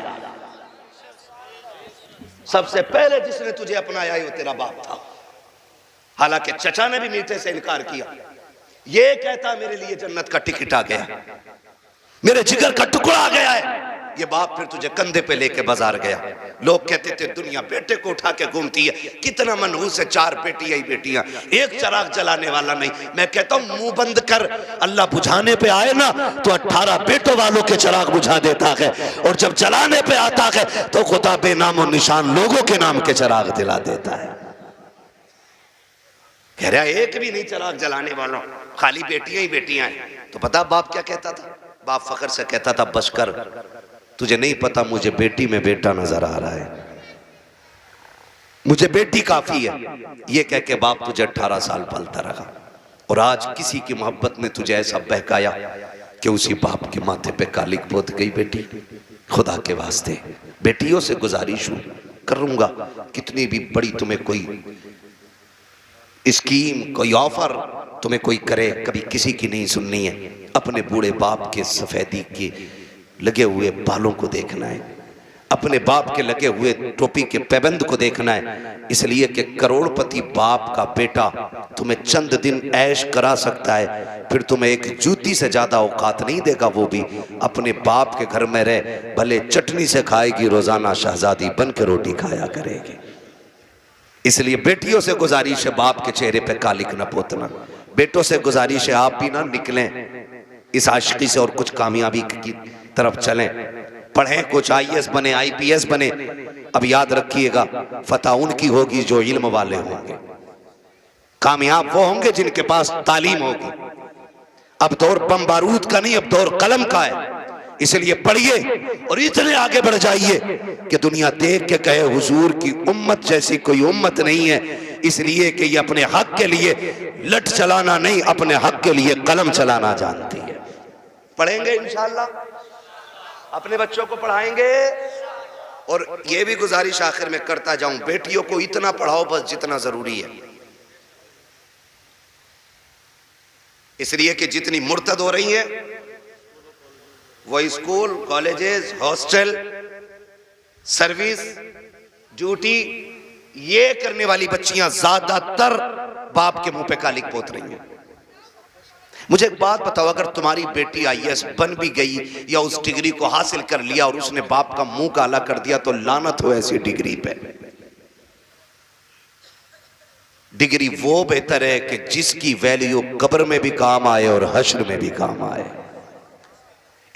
सबसे पहले जिसने तुझे अपनाया वो तेरा बाप था। हालांकि चचा ने भी मीठे से इनकार किया, ये कहता मेरे लिए जन्नत का टिकट आ गया, मेरे जिगर का टुकड़ा आ गया है। ये बाप फिर तुझे कंधे पे लेके बाजार गया। लोग कहते थे दुनिया बेटे को उठा के घूमती है, कितना मनहूस है, 4 बेटियां ही बेटियां, एक चिराग जलाने वाला नहीं। मैं कहता हूं मुंह बंद कर, अल्लाह बुझाने पे आए ना तो 18 बेटों वालों के चिराग बुझा देता है, और जब जलाने पे आता है तो खुदा बेनामो निशान लोगों के नाम के चिराग दिला देता है। कह रहा एक भी नहीं चिराग जलाने वालों, खाली बेटियां ही बेटियां हैं। तो पता बाप क्या कहता था? बाप फखर से कहता था बस कर, तुझे नहीं पता मुझे बेटी में बेटा नजर आ रहा है, मुझे बेटी काफी है। ये कह के बाप तुझे 18 साल पलता रहा, और आज किसी की मोहब्बत ने तुझे ऐसा बहकाया कि उसी बाप के माथे पे कालिक पोत गई बेटी। खुदा के वास्ते बेटियों से गुजारिश करूंगा, कितनी भी बड़ी तुम्हें कोई स्कीम, कोई ऑफर तुम्हें कोई करे, कभी किसी की नहीं सुननी है। अपने बूढ़े बाप के सफेदी के लगे हुए बालों को देखना है, अपने बाप के लगे हुए टोपी के पैबंद को देखना है, इसलिए कि करोड़पति बाप का बेटा तुम्हें चंद दिन ऐश करा सकता है, फिर तुम्हें एक जूती से ज्यादा औकात नहीं देगा। वो भी अपने बाप के घर में रह, भले चटनी से खाएगी, रोजाना शहजादी बन के रोटी खाया करेगी। इसलिए बेटियों से गुजारिश है, बाप के चेहरे पे कालिक न पोतना। बेटों से गुजारिश है, आप भी ना निकलें इस आशिकी से और कुछ कामयाबी की तरफ चलें, पढ़ें, कुछ IAS बने, IPS बने। अब याद रखिएगा, फतह उनकी होगी जो इल्म वाले होंगे, कामयाब वो होंगे जिनके पास तालीम होगी। अब दौर बम बारूद का नहीं, अब दौर कलम का है। इसलिए पढ़िए और इतने आगे बढ़ जाइए कि दुनिया देख के कहे हुजूर की उम्मत जैसी कोई उम्मत नहीं है। इसलिए कि ये अपने हक के लिए लठ चलाना नहीं, अपने हक के लिए कलम चलाना जानती है। पढ़ेंगे इंशाअल्लाह, अपने बच्चों को पढ़ाएंगे। और ये भी गुजारिश आखिर में करता जाऊं, बेटियों को इतना पढ़ाओ बस जितना जरूरी है। इसलिए कि जितनी मुर्तद हो रही हैं, वो school, colleges, hostel, service, duty, ये करने वाली बच्चियां ज्यादातर बाप के मुंह पे कालिक पोत रही हैं। मुझे एक बात बताओ, अगर तुम्हारी बेटी IAS बन भी गई या उस डिग्री को हासिल कर लिया और उसने बाप का मुंह काला कर दिया, तो लानत हो ऐसी डिग्री पे। डिग्री वो बेहतर है कि जिसकी वैल्यू कब्र में भी काम आए और हश्र में भी काम आए।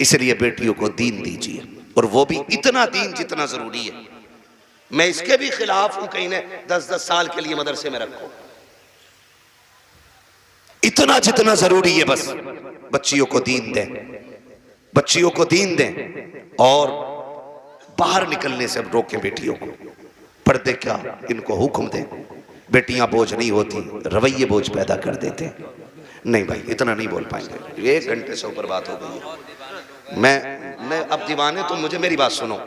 इसलिए बेटियों को दीन दीजिए, और वो भी इतना दीन जितना जरूरी है। मैं इसके भी खिलाफ हूं कहीं ने 10-10 साल के लिए मदरसे में रखो, इतना जितना जरूरी है। बस बच्चियों को दीन दें, बच्चियों को दीन दें और बाहर निकलने से रोकें बेटियों को। पर्दे क्या, इनको हुक्म दें। बेटियां बोझ नहीं होती, रवैये बोझ पैदा कर देते हैं। नहीं भाई, इतना नहीं बोल पाएंगे, 1 घंटे से ऊपर बात हो गई है। मैं अब दीवाने, तुम मुझे मेरी बात सुनो।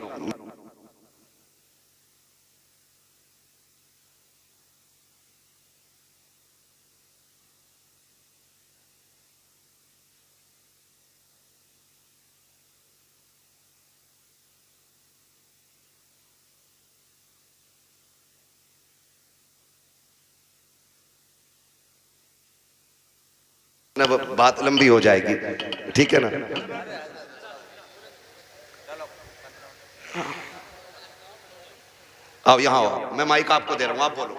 ना बात लंबी हो जाएगी, ठीक है ना। आओ यहाँ आओ, मैं माइक आपको दे रहा हूँ, आप बोलो।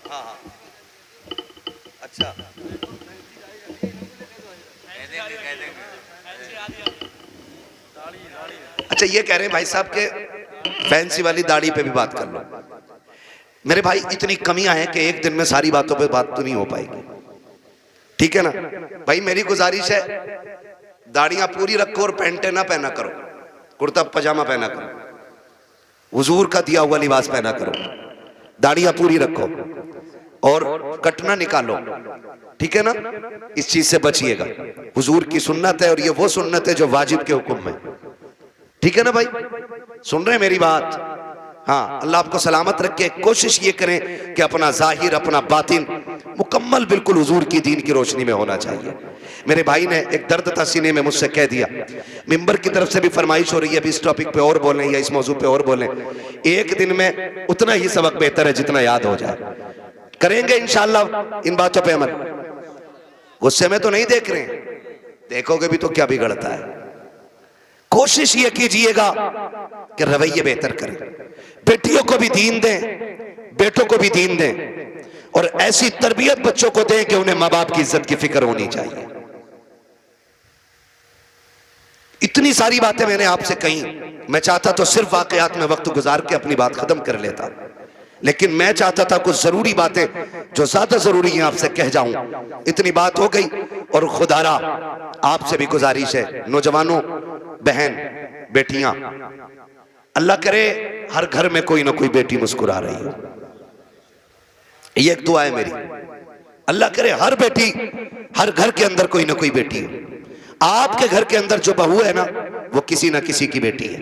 हाँ हाँ, अच्छा अच्छा, ये कह रहे हैं भाई साहब के फैंसी वाली दाढ़ी पे भी बात कर लो। मेरे भाई, इतनी कमियां हैं कि एक दिन में सारी बातों पे बात तो नहीं हो पाएगी, ठीक है ना भाई। मेरी गुजारिश है, दाढ़ियां पूरी रखो और पैंटे ना पहना करो, कुर्ता पजामा पहना करो, हुजूर का दिया हुआ लिबास पहना करो। दाढ़ियां पूरी रखो और कटना निकालो, ठीक है ना। इस चीज से बचिएगा, हुजूर की सुन्नत है और ये वो सुन्नत है जो वाजिब के हुक्म में, ठीक है ना भाई। सुन रहे हैं मेरी बात? हाँ, अल्लाह आपको सलामत रखे। कोशिश ये करें कि अपना जाहिर, अपना बातिन मुकम्मल बिल्कुल हुजूर की दीन की रोशनी में होना चाहिए। मेरे भाई ने एक दर्द था सीने में, मुझसे कह दिया, मिंबर की तरफ से भी फरमाइश हो रही है अभी इस टॉपिक पे और बोलें या इस मौजू पे और बोलें। एक दिन में उतना ही सबक बेहतर है जितना याद हो जाए। करेंगे इंशाअल्लाह इन बातों पे अमल। गुस्से में तो नहीं देख रहे हैं, देखोगे भी तो क्या बिगड़ता है। कोशिश ये कीजिएगा कि रवैये बेहतर करें, बेटियों को भी दीन दें, बेटों को भी दीन दें, और ऐसी तरबियत बच्चों को दें कि उन्हें माँ बाप की इज्जत की फिक्र होनी चाहिए। इतनी सारी बातें मैंने आपसे कही। मैं चाहता तो सिर्फ वाकयात में वक्त गुजार के अपनी बात खत्म कर लेता, लेकिन मैं चाहता था कुछ जरूरी बातें जो ज्यादा जरूरी हैं आपसे कह जाऊं। इतनी बात हो गई, और खुदारा आपसे भी गुजारिश है, नौजवानों, बहन, बेटियां, अल्लाह करे हर घर में कोई ना कोई बेटी मुस्कुरा रही हो। ये एक दुआ है मेरी, अल्लाह करे हर बेटी, हर घर के अंदर कोई ना कोई बेटी हो। आपके घर के अंदर जो बहू है ना, वो किसी ना किसी की बेटी है।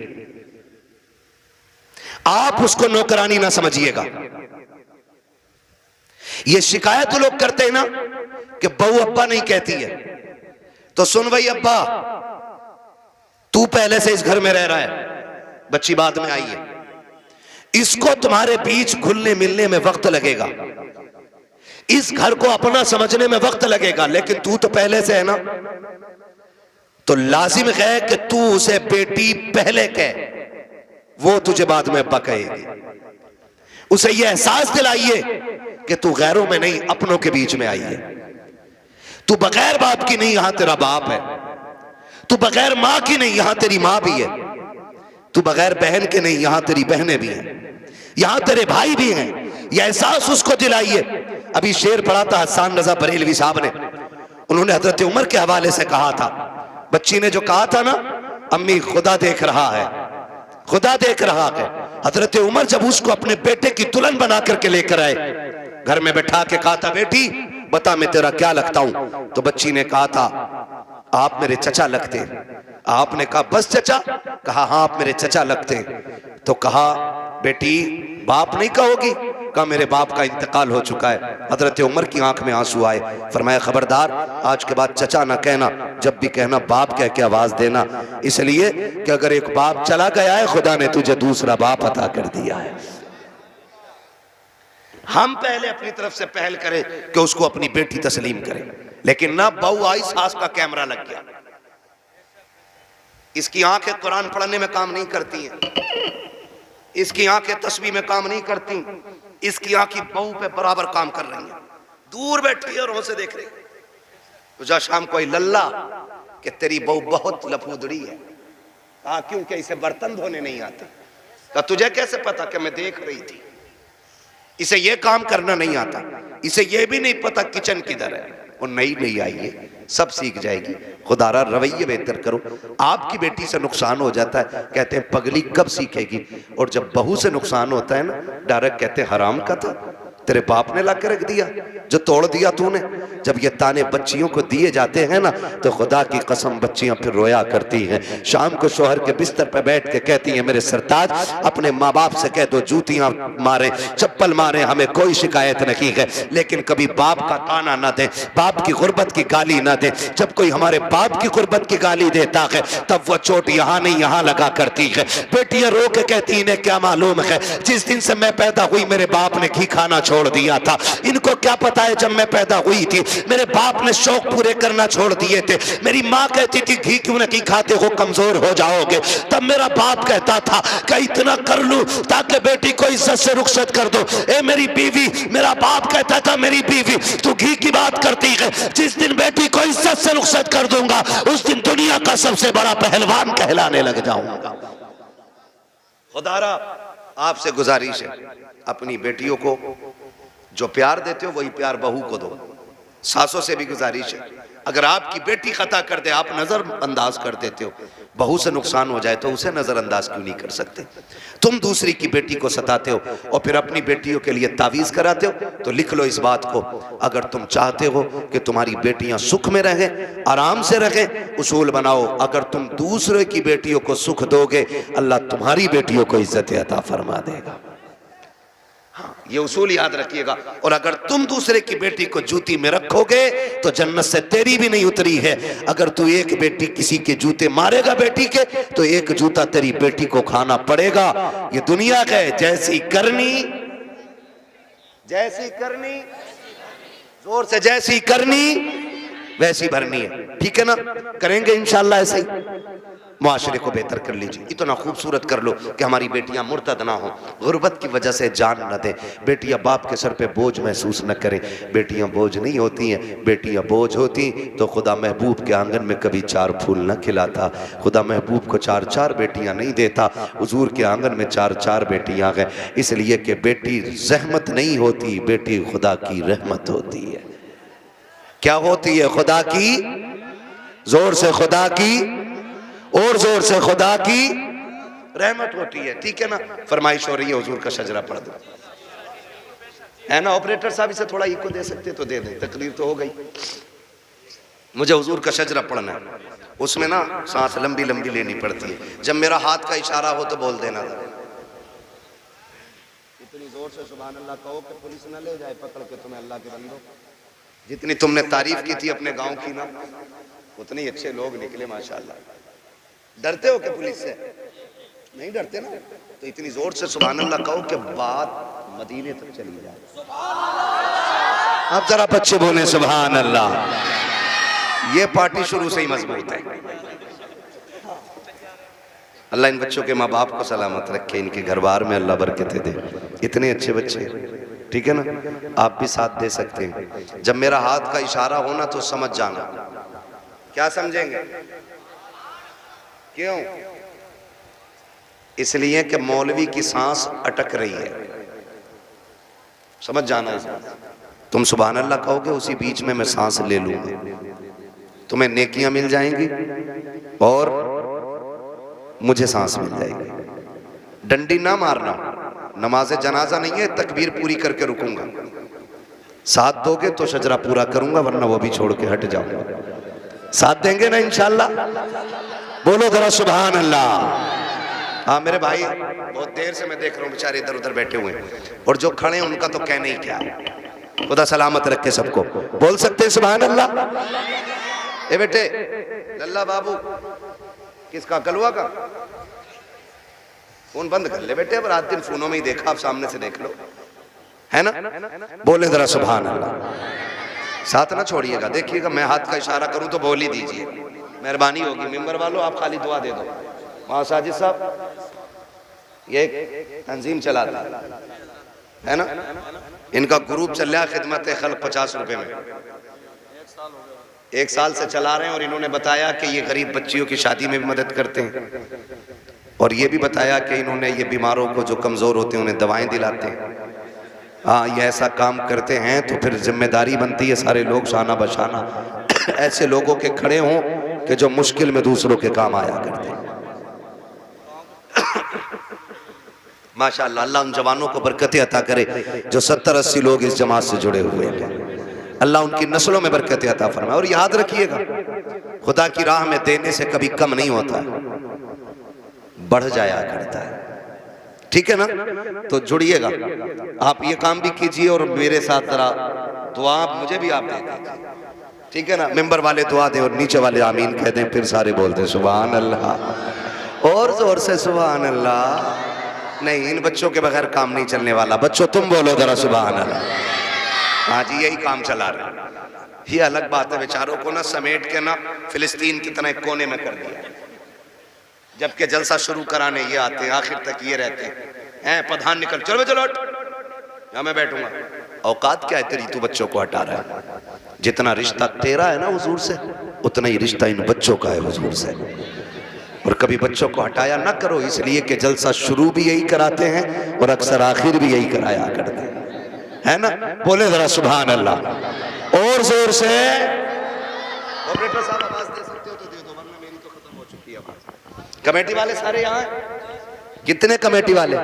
आप उसको नौकरानी ना समझिएगा। ये शिकायत लोग करते हैं ना कि बहू अब्बा नहीं कहती है, तो सुन भाई अब्बा, तू तू पहले से इस घर में रह रहा है, बच्ची बाद में आई है, इसको तुम्हारे बीच घुलने मिलने में वक्त लगेगा, इस घर को अपना समझने में वक्त लगेगा, लेकिन तू तो पहले से है ना, तो लाजिम है कि तू उसे बेटी पहले कह, वो तुझे बाद में अब्बा कहेगी। उसे यह एहसास दिलाइए कि तू गैरों में नहीं अपनों के बीच में आई है, तू बगैर बाप की नहीं, यहां तेरा बाप है, तू बगैर मां की नहीं, यहां तेरी मां भी है, तू बगैर बहन के नहीं, यहां तेरी बहनें भी हैं, यहां तेरे भाई भी हैं। यह एहसास उसको दिलाइए। अभी शेर पढ़ा था हसन रजा बरेलवी साहब ने, उन्होंने हजरत उमर के हवाले से कहा था, बच्ची ने जो कहा था ना, अम्मी खुदा देख रहा है, खुदा देख रहा है। हजरत उमर जब उसको अपने बेटे की दुल्हन बना करके लेकर आए, घर में बैठा के कहा था, बेटी बता मैं तेरा क्या लगता हूं? तो बच्ची ने कहा था, आप मेरे चचा लगते। आपने कहा बस चचा? कहा हाँ आप मेरे चचा लगते। तो कहा बेटी बाप नहीं कहोगी? कहा मेरे बाप का इंतकाल हो चुका है। हजरत उमर की आंख में आंसू आए, फरमाया खबरदार आज के बाद चचा ना कहना, जब भी कहना बाप कह के आवाज देना, इसलिए कि अगर एक बाप चला गया है खुदा ने तुझे दूसरा बाप अता कर दिया है। हम पहले अपनी तरफ से पहल करें कि उसको अपनी बेटी तस्लीम करें, लेकिन ना बहू आई सास का कैमरा लग गया, इसकी आंखें कुरान पढ़ने में काम नहीं करती हैं, इसकी आंखें तस्बीह में काम नहीं करती, इसकी आंखें बहू पे बराबर काम कर रही हैं, दूर बैठी है और उसे देख रही। तो जा शाम कोई लल्ला कि तेरी बहू बहुत लफूदड़ी है। कहा क्योंकि इसे बर्तन धोने नहीं आते। कहा तुझे कैसे पता? कि मैं देख रही थी। इसे ये काम करना नहीं आता, इसे ये भी नहीं पता किचन किधर है। वो नई नई आई है, सब सीख जाएगी। खुदारा रवैये बेहतर करो। आपकी बेटी से नुकसान हो जाता है, कहते हैं पगली कब सीखेगी, और जब बहू से नुकसान होता है ना, डायरेक्ट कहते हैं हराम का था, तेरे बाप ने ला के रख दिया, जो तोड़ दिया तूने। जब ये ताने बच्चियों को दिए जाते हैं ना, तो खुदा की कसम बच्चियां फिर रोया करती हैं। शाम को शोहर के बिस्तर पर बैठ के कहती हैं, मेरे सरताज अपने माँ बाप से कह दो जूतियां मारे चप्पल मारे, हमें कोई शिकायत नहीं है, लेकिन कभी बाप का ताना ना दे, बाप की गुर्बत की गाली ना दे। जब कोई हमारे बाप की गुर्बत की गाली देता है तब वो चोट यहाँ नहीं यहाँ लगा करती है। बेटियां रो के कहती इन्हें क्या मालूम है, जिस दिन से मैं पैदा हुई मेरे बाप ने घी खाना छोड़ दिया था। इनको क्या पता है जब मैं पैदा हुई थी मेरे बाप ने शौक पूरे करना छोड़ दिए थे। मेरी माँ कहती थी घी क्यों नहीं खाते हो, कमजोर हो जाओगे। तब मेरा बाप कहता था कि इतना कर लूं ताकि बेटी को इज्जत से रुखसत कर दो। ए मेरी बीवी, मेरा बाप कहता था मेरी बीवी तू घी की बात करती है, जिस दिन बेटी को इज्जत से रुखसत कर दूंगा उस दिन दुनिया का सबसे बड़ा पहलवान कहलाने लग जाऊंगा। खुदारा आपसे गुजारिश है, अपनी बेटियों को जो प्यार देते हो वही प्यार बहू को दो। सासों से भी गुजारिश है, अगर आपकी बेटी खता कर दे आप नजर अंदाज कर देते हो, बहू से नुकसान हो जाए तो उसे नजरअंदाज क्यों नहीं कर सकते? तुम दूसरी की बेटी को सताते हो और फिर अपनी बेटियों के लिए तावीज कराते हो, तो लिख लो इस बात को, अगर तुम चाहते हो कि तुम्हारी बेटियां सुख में रहें, आराम से रहें, उसूल बनाओ, अगर तुम दूसरे की बेटियों को सुख दोगे अल्लाह तुम्हारी बेटियों को इज्जत अता फरमा देगा। ये उसूल याद रखिएगा। और अगर तुम दूसरे की बेटी को जूती में रखोगे तो जन्नत से तेरी भी नहीं उतरी है। अगर तू एक बेटी किसी के जूते मारेगा बेटी के, तो एक जूता तेरी बेटी को खाना पड़ेगा। ये दुनिया का है, जैसी करनी जोर से जैसी करनी वैसी भरनी है, ठीक है ना? करेंगे इंशाअल्लाह ऐसे ही। मुआशरे को बेहतर कर लीजिए, इतना खूबसूरत कर लो कि हमारी बेटियां मुर्तद ना हो, गुर्बत की वजह से जान न दे, बेटियां बाप के सर पे बोझ महसूस न करें। बेटियां बोझ नहीं होती हैं, बेटियां बोझ होती तो खुदा महबूब के आंगन में कभी 4 फूल न खिलाता, खुदा महबूब को 4-4 बेटियां नहीं देता, हुजूर के आंगन में 4-4 बेटियां हैं। इसलिए कि बेटी जहमत नहीं होती, बेटी खुदा की रहमत होती है। क्या होती है? खुदा की, जोर से खुदा की और जोर से खुदा की रहमत होती है, ठीक है ना? फरमाइश हो रही है हुजूर का शजरा पढ़ दो, है ना? ऑपरेटर साहब इसे थोड़ा इको दे सकते तो दे दें, तकलीफ तो हो गई। मुझे हुजूर का शजरा पढ़ना है, उसमें ना सांस लंबी लंबी लेनी पड़ती है। जब मेरा हाथ का इशारा हो तो बोल देना, इतनी जोर से सुभान अल्लाह कहो कि पुलिस न ले जाए पकड़ के तुम्हें। अल्लाह के बंदो, जितनी तुमने तारीफ की थी अपने गांव की ना, उतने अच्छे लोग निकले माशाल्लाह। डरते हो क्या पुलिस से? नहीं डरते ना, तो इतनी जोर से सुभान अल्लाह कहो कि बात मदीने तक चली जाए। अब जरा बच्चे बोले सुभान अल्लाह। ये पार्टी शुरू से ही मजबूत है। अल्लाह इन बच्चों के माँ बाप को सलामत रखे, इनके घर बार में अल्लाह बरकतें दे। इतने अच्छे बच्चे, ठीक है ना, आप भी साथ दे सकते हैं। जब मेरा हाथ का इशारा होना तो समझ जाना। क्या समझेंगे? क्यों? इसलिए कि मौलवी की सांस अटक रही है, समझ जाना। तुम सुभान अल्लाह कहोगे, उसी बीच में मैं सांस ले लूंगा, तुम्हें नेकियां मिल जाएंगी और मुझे सांस मिल जाएगी। डंडी ना मारना, नमाज जनाजा नहीं है, तकबीर पूरी करके रुकूंगा। साथ दोगे तो शजरा पूरा करूंगा, वरना वो भी छोड़ के हट जाऊंगा। साथ देंगे ना इंशाल्लाह? बोलो जरा सुभान अल्लाह। हाँ मेरे भाई, बहुत देर से मैं देख रहा हूँ बेचारे इधर उधर बैठे हुए हैं, और जो खड़े हैं उनका तो कहना ही क्या है। खुदा सलामत रखे सबको। बोल सकते हैं सुभान अल्लाह? ए बेटे, लल्ला बाबू किसका? कलवा का। फोन बंद कर ले बेटे, अब रात दिन फोनों में ही देखा, आप सामने से देख लो, है ना? बोले जरा सुभान अल्लाह। साथ ना छोड़िएगा, देखिएगा मैं हाथ का इशारा करूं तो बोल ही दीजिए, मेहरबानी होगी। मेंबर वालों आप खाली दुआ दे दो। वहां साजिद साहब ये तंजीम चलाता है ना, इनका ग्रुप चल रहा है खिदमत खल्क 50 रुपए में, 1 साल से चला रहे हैं। और इन्होंने बताया कि ये गरीब बच्चियों की शादी में भी मदद करते हैं, और ये भी बताया कि इन्होंने ये बीमारों को जो कमज़ोर होते हैं उन्हें दवाएं दिलाते हैं। हाँ, ये ऐसा काम करते हैं तो फिर जिम्मेदारी बनती है सारे लोग शाना बशाना ऐसे लोगों के खड़े हों कि जो मुश्किल में दूसरों के काम आया करते हैं। माशाअल्लाह, अल्लाह उन जवानों को बरकतें अता करे जो 70-80 लोग इस जमात से जुड़े हुए हैं। अल्लाह उनकी नस्लों में बरकतें अता फरमाए। और याद रखिएगा, खुदा की राह में देने से कभी कम नहीं होता, बढ़ जाया करता है, ठीक है ना? तो जुड़िएगा, आप ये काम भी कीजिए और मेरे साथ जरा दुआ मुझे भी आप दे दीजिए, ठीक है ना? मेंबर वाले दुआ दें और नीचे वाले आमीन कह दें, फिर सारे बोलते सुभान अल्लाह, और जोर से सुभान अल्लाह। नहीं, इन बच्चों के बगैर काम नहीं चलने वाला। बच्चों तुम बोलो जरा सुभान अल्लाह। हाँ जी, यही काम चला रहे। ये अलग बात है, बेचारों को ना समेट के ना फिलिस्तीन की तरह कोने में कर दिया, जबकि जलसा शुरू कराने ये आते हैं, आखिर तक ये रहते हैं। प्रधान निकल, चलो चलो यहाँ मैं बैठूंगा। औकात क्या है तेरी, तू बच्चों को हटा रहा है? जितना रिश्ता तेरा है ना हुजूर से, उतना ही रिश्ता इन बच्चों का है हुजूर से। और कभी बच्चों को हटाया ना करो, इसलिए कि जलसा शुरू भी यही कराते हैं और अक्सर आखिर भी यही कराया करते हैं, है ना? बोले जरा सुभान अल्लाह और जोर से। ऑपरेटर साहब आवाज दे सकते हो तो दे दो, वरना मेरी तो खत्म हो चुकी है आवाज। कमेटी वाले सारे यहाँ हैं? कितने कमेटी वाले?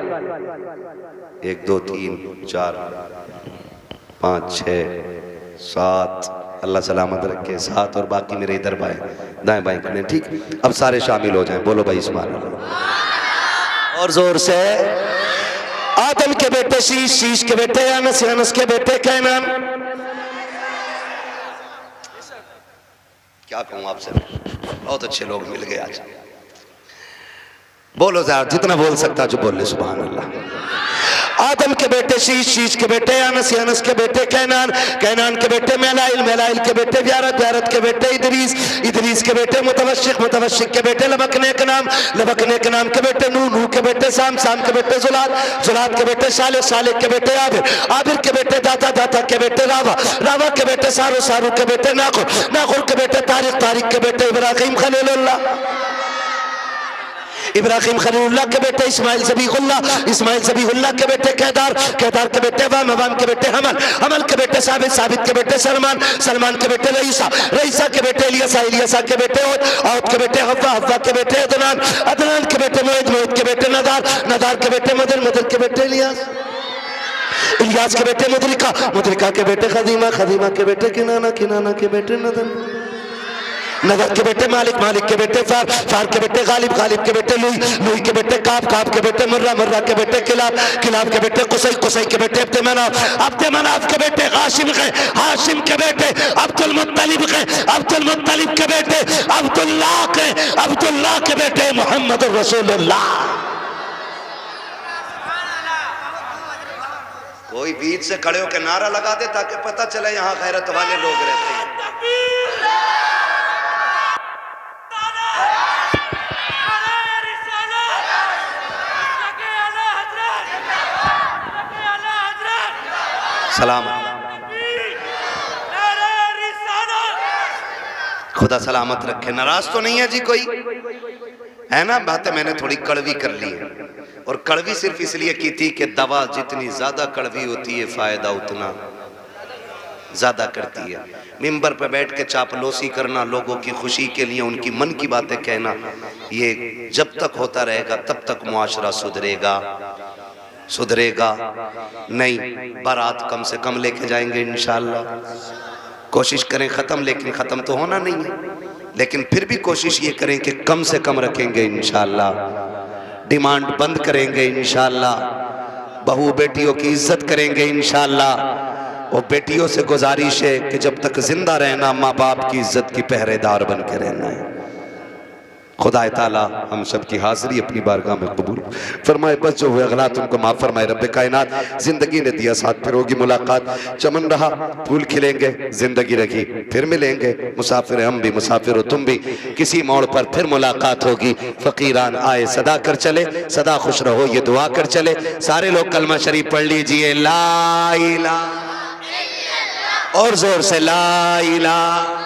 1 2 3 4 5 6 7, अल्लाह सलामत रखे, 7, और बाकी मेरे इधर बाएं दाएं बाएं खड़े, ठीक? अब सारे शामिल हो जाएं। बोलो भाई सुभान अल्लाह और जोर से। आदम के बेटे शीश, शीश के बेटे अनस, अनस के बेटे कैनान। क्या कहूं आपसे, बहुत अच्छे लोग मिल गए आज। बोलो यार, जितना बोल सकता जो बोल ले सुभान अल्लाह। आदम के बेटे शीश, शीश के बेटे अनस, अनस के बेटे कैनान, कैनान के बेटे मेलाइल, मेलाइल के बेटे व्यारत, व्यारत के बेटे इदरीस, इदरीस के बेटे मुतवशिक, मुतवशिक के बेटे लबकने के नाम, लबकने के नाम के बेटे नूह, नूह के बेटे साम, साम के बेटे जुलाद, जुलाद के बेटे साले, साले के बेटे आबिर, आबिर के बेटे दाता, दाता के बेटे रावा, रावा के बेटे सारू, सारू के बेटे नाखुर, नाखुर के बेटे तारिक, तारिक के बेटे इब्राहिम खलीलुल्लाह, इब्राहिम खलीलुल्लाह के बेटे इस्माइल ज़बीहुल्लाह, इस्माइल ज़बीहुल्लाह के बेटे केदार, केदार के बेटे वाम, वाम के बेटे हमल, हमल के बेटे साबित, साबित के बेटे सलमान, सलमान के बेटे रईसा, रईसा के बेटे इलियासा, इलियासा के बेटे औद के बेटे हव्वा, हव्वा के बेटे अदनान, अदनान के बेटे मोहित, मोहित के बेटे नदार, नदार के बेटे मदर, मदर के बेटे इलियास, इलियास के बेटे मुदरिका, मुदरिका के बेटे खदीमा, खदीमा के बेटे किनाना, किनाना के बेटे नदन। नदर के बेटे मालिक, मालिक के बेटे फार, फार के बेटे गालिब, गालिब के बेटे लुई, लुई के बेटे काब, काब के बेटे मुर्रा, मुर्रा के बेटे किलाब, किलाब के बेटे कुसै, कुसै के बेटे अब्दे मनाफ, अब्दे मनाफ के बेटे हाशिम के, हाशिम के बेटे अब्दुल मुत्तलिब के, अब्दुल मुत्तलिब के बेटे अब्दुल्लाह के, अब्दुल्लाह के बेटे मोहम्मद रसूलुल्लाह। कोई बीच से खड़े होकर नारा लगा दे ताकि पता चले यहाँ गैरत वाले लोग रहते हैं। सलाम। खुदा सलामत रखे। नाराज तो नहीं है जी कोई? है ना? बातें मैंने थोड़ी कड़वी कर ली है, और कड़वी सिर्फ इसलिए की थी कि दवा जितनी ज्यादा कड़वी होती है फायदा उतना ज्यादा करती है। मिंबर पे बैठ के चापलूसी करना, लोगों की खुशी के लिए उनकी मन की बातें कहना, ये जब तक होता रहेगा तब तक मुआशरा सुधरेगा, सुधरेगा नहीं। बारात कम से कम लेके जाएंगे इंशाअल्लाह, कोशिश करें ख़त्म, लेकिन ख़त्म तो होना नहीं है, लेकिन फिर भी कोशिश ये करें कि कम से कम रखेंगे इंशाअल्लाह। डिमांड बंद करेंगे इंशाअल्लाह, बहू बेटियों की इज्जत करेंगे इंशाअल्लाह। और बेटियों से गुजारिश है कि जब तक जिंदा रहना माँ बाप की इज्जत की पहरेदार बन के रहना है। खुदा ताला हम सब की हाजिरी अपनी बारगाह में कबूल फरमाए। बस जो हुए गलत उनको माफ फरमाए रब कायनात। जिंदगी ने दिया साथ, फिर होगी मुलाकात। चमन रहा फूल खिलेंगे, जिंदगी रखी फिर मिलेंगे। मुसाफिर हम भी, मुसाफिर हो तुम भी, किसी मोड़ पर फिर मुलाकात होगी। फकीरान आए सदा कर चले, सदा खुश रहो ये दुआ कर चले। सारे लोग कलमा शरीफ पढ़ लीजिए, ला इलाहा, और जोर से ला इलाहा।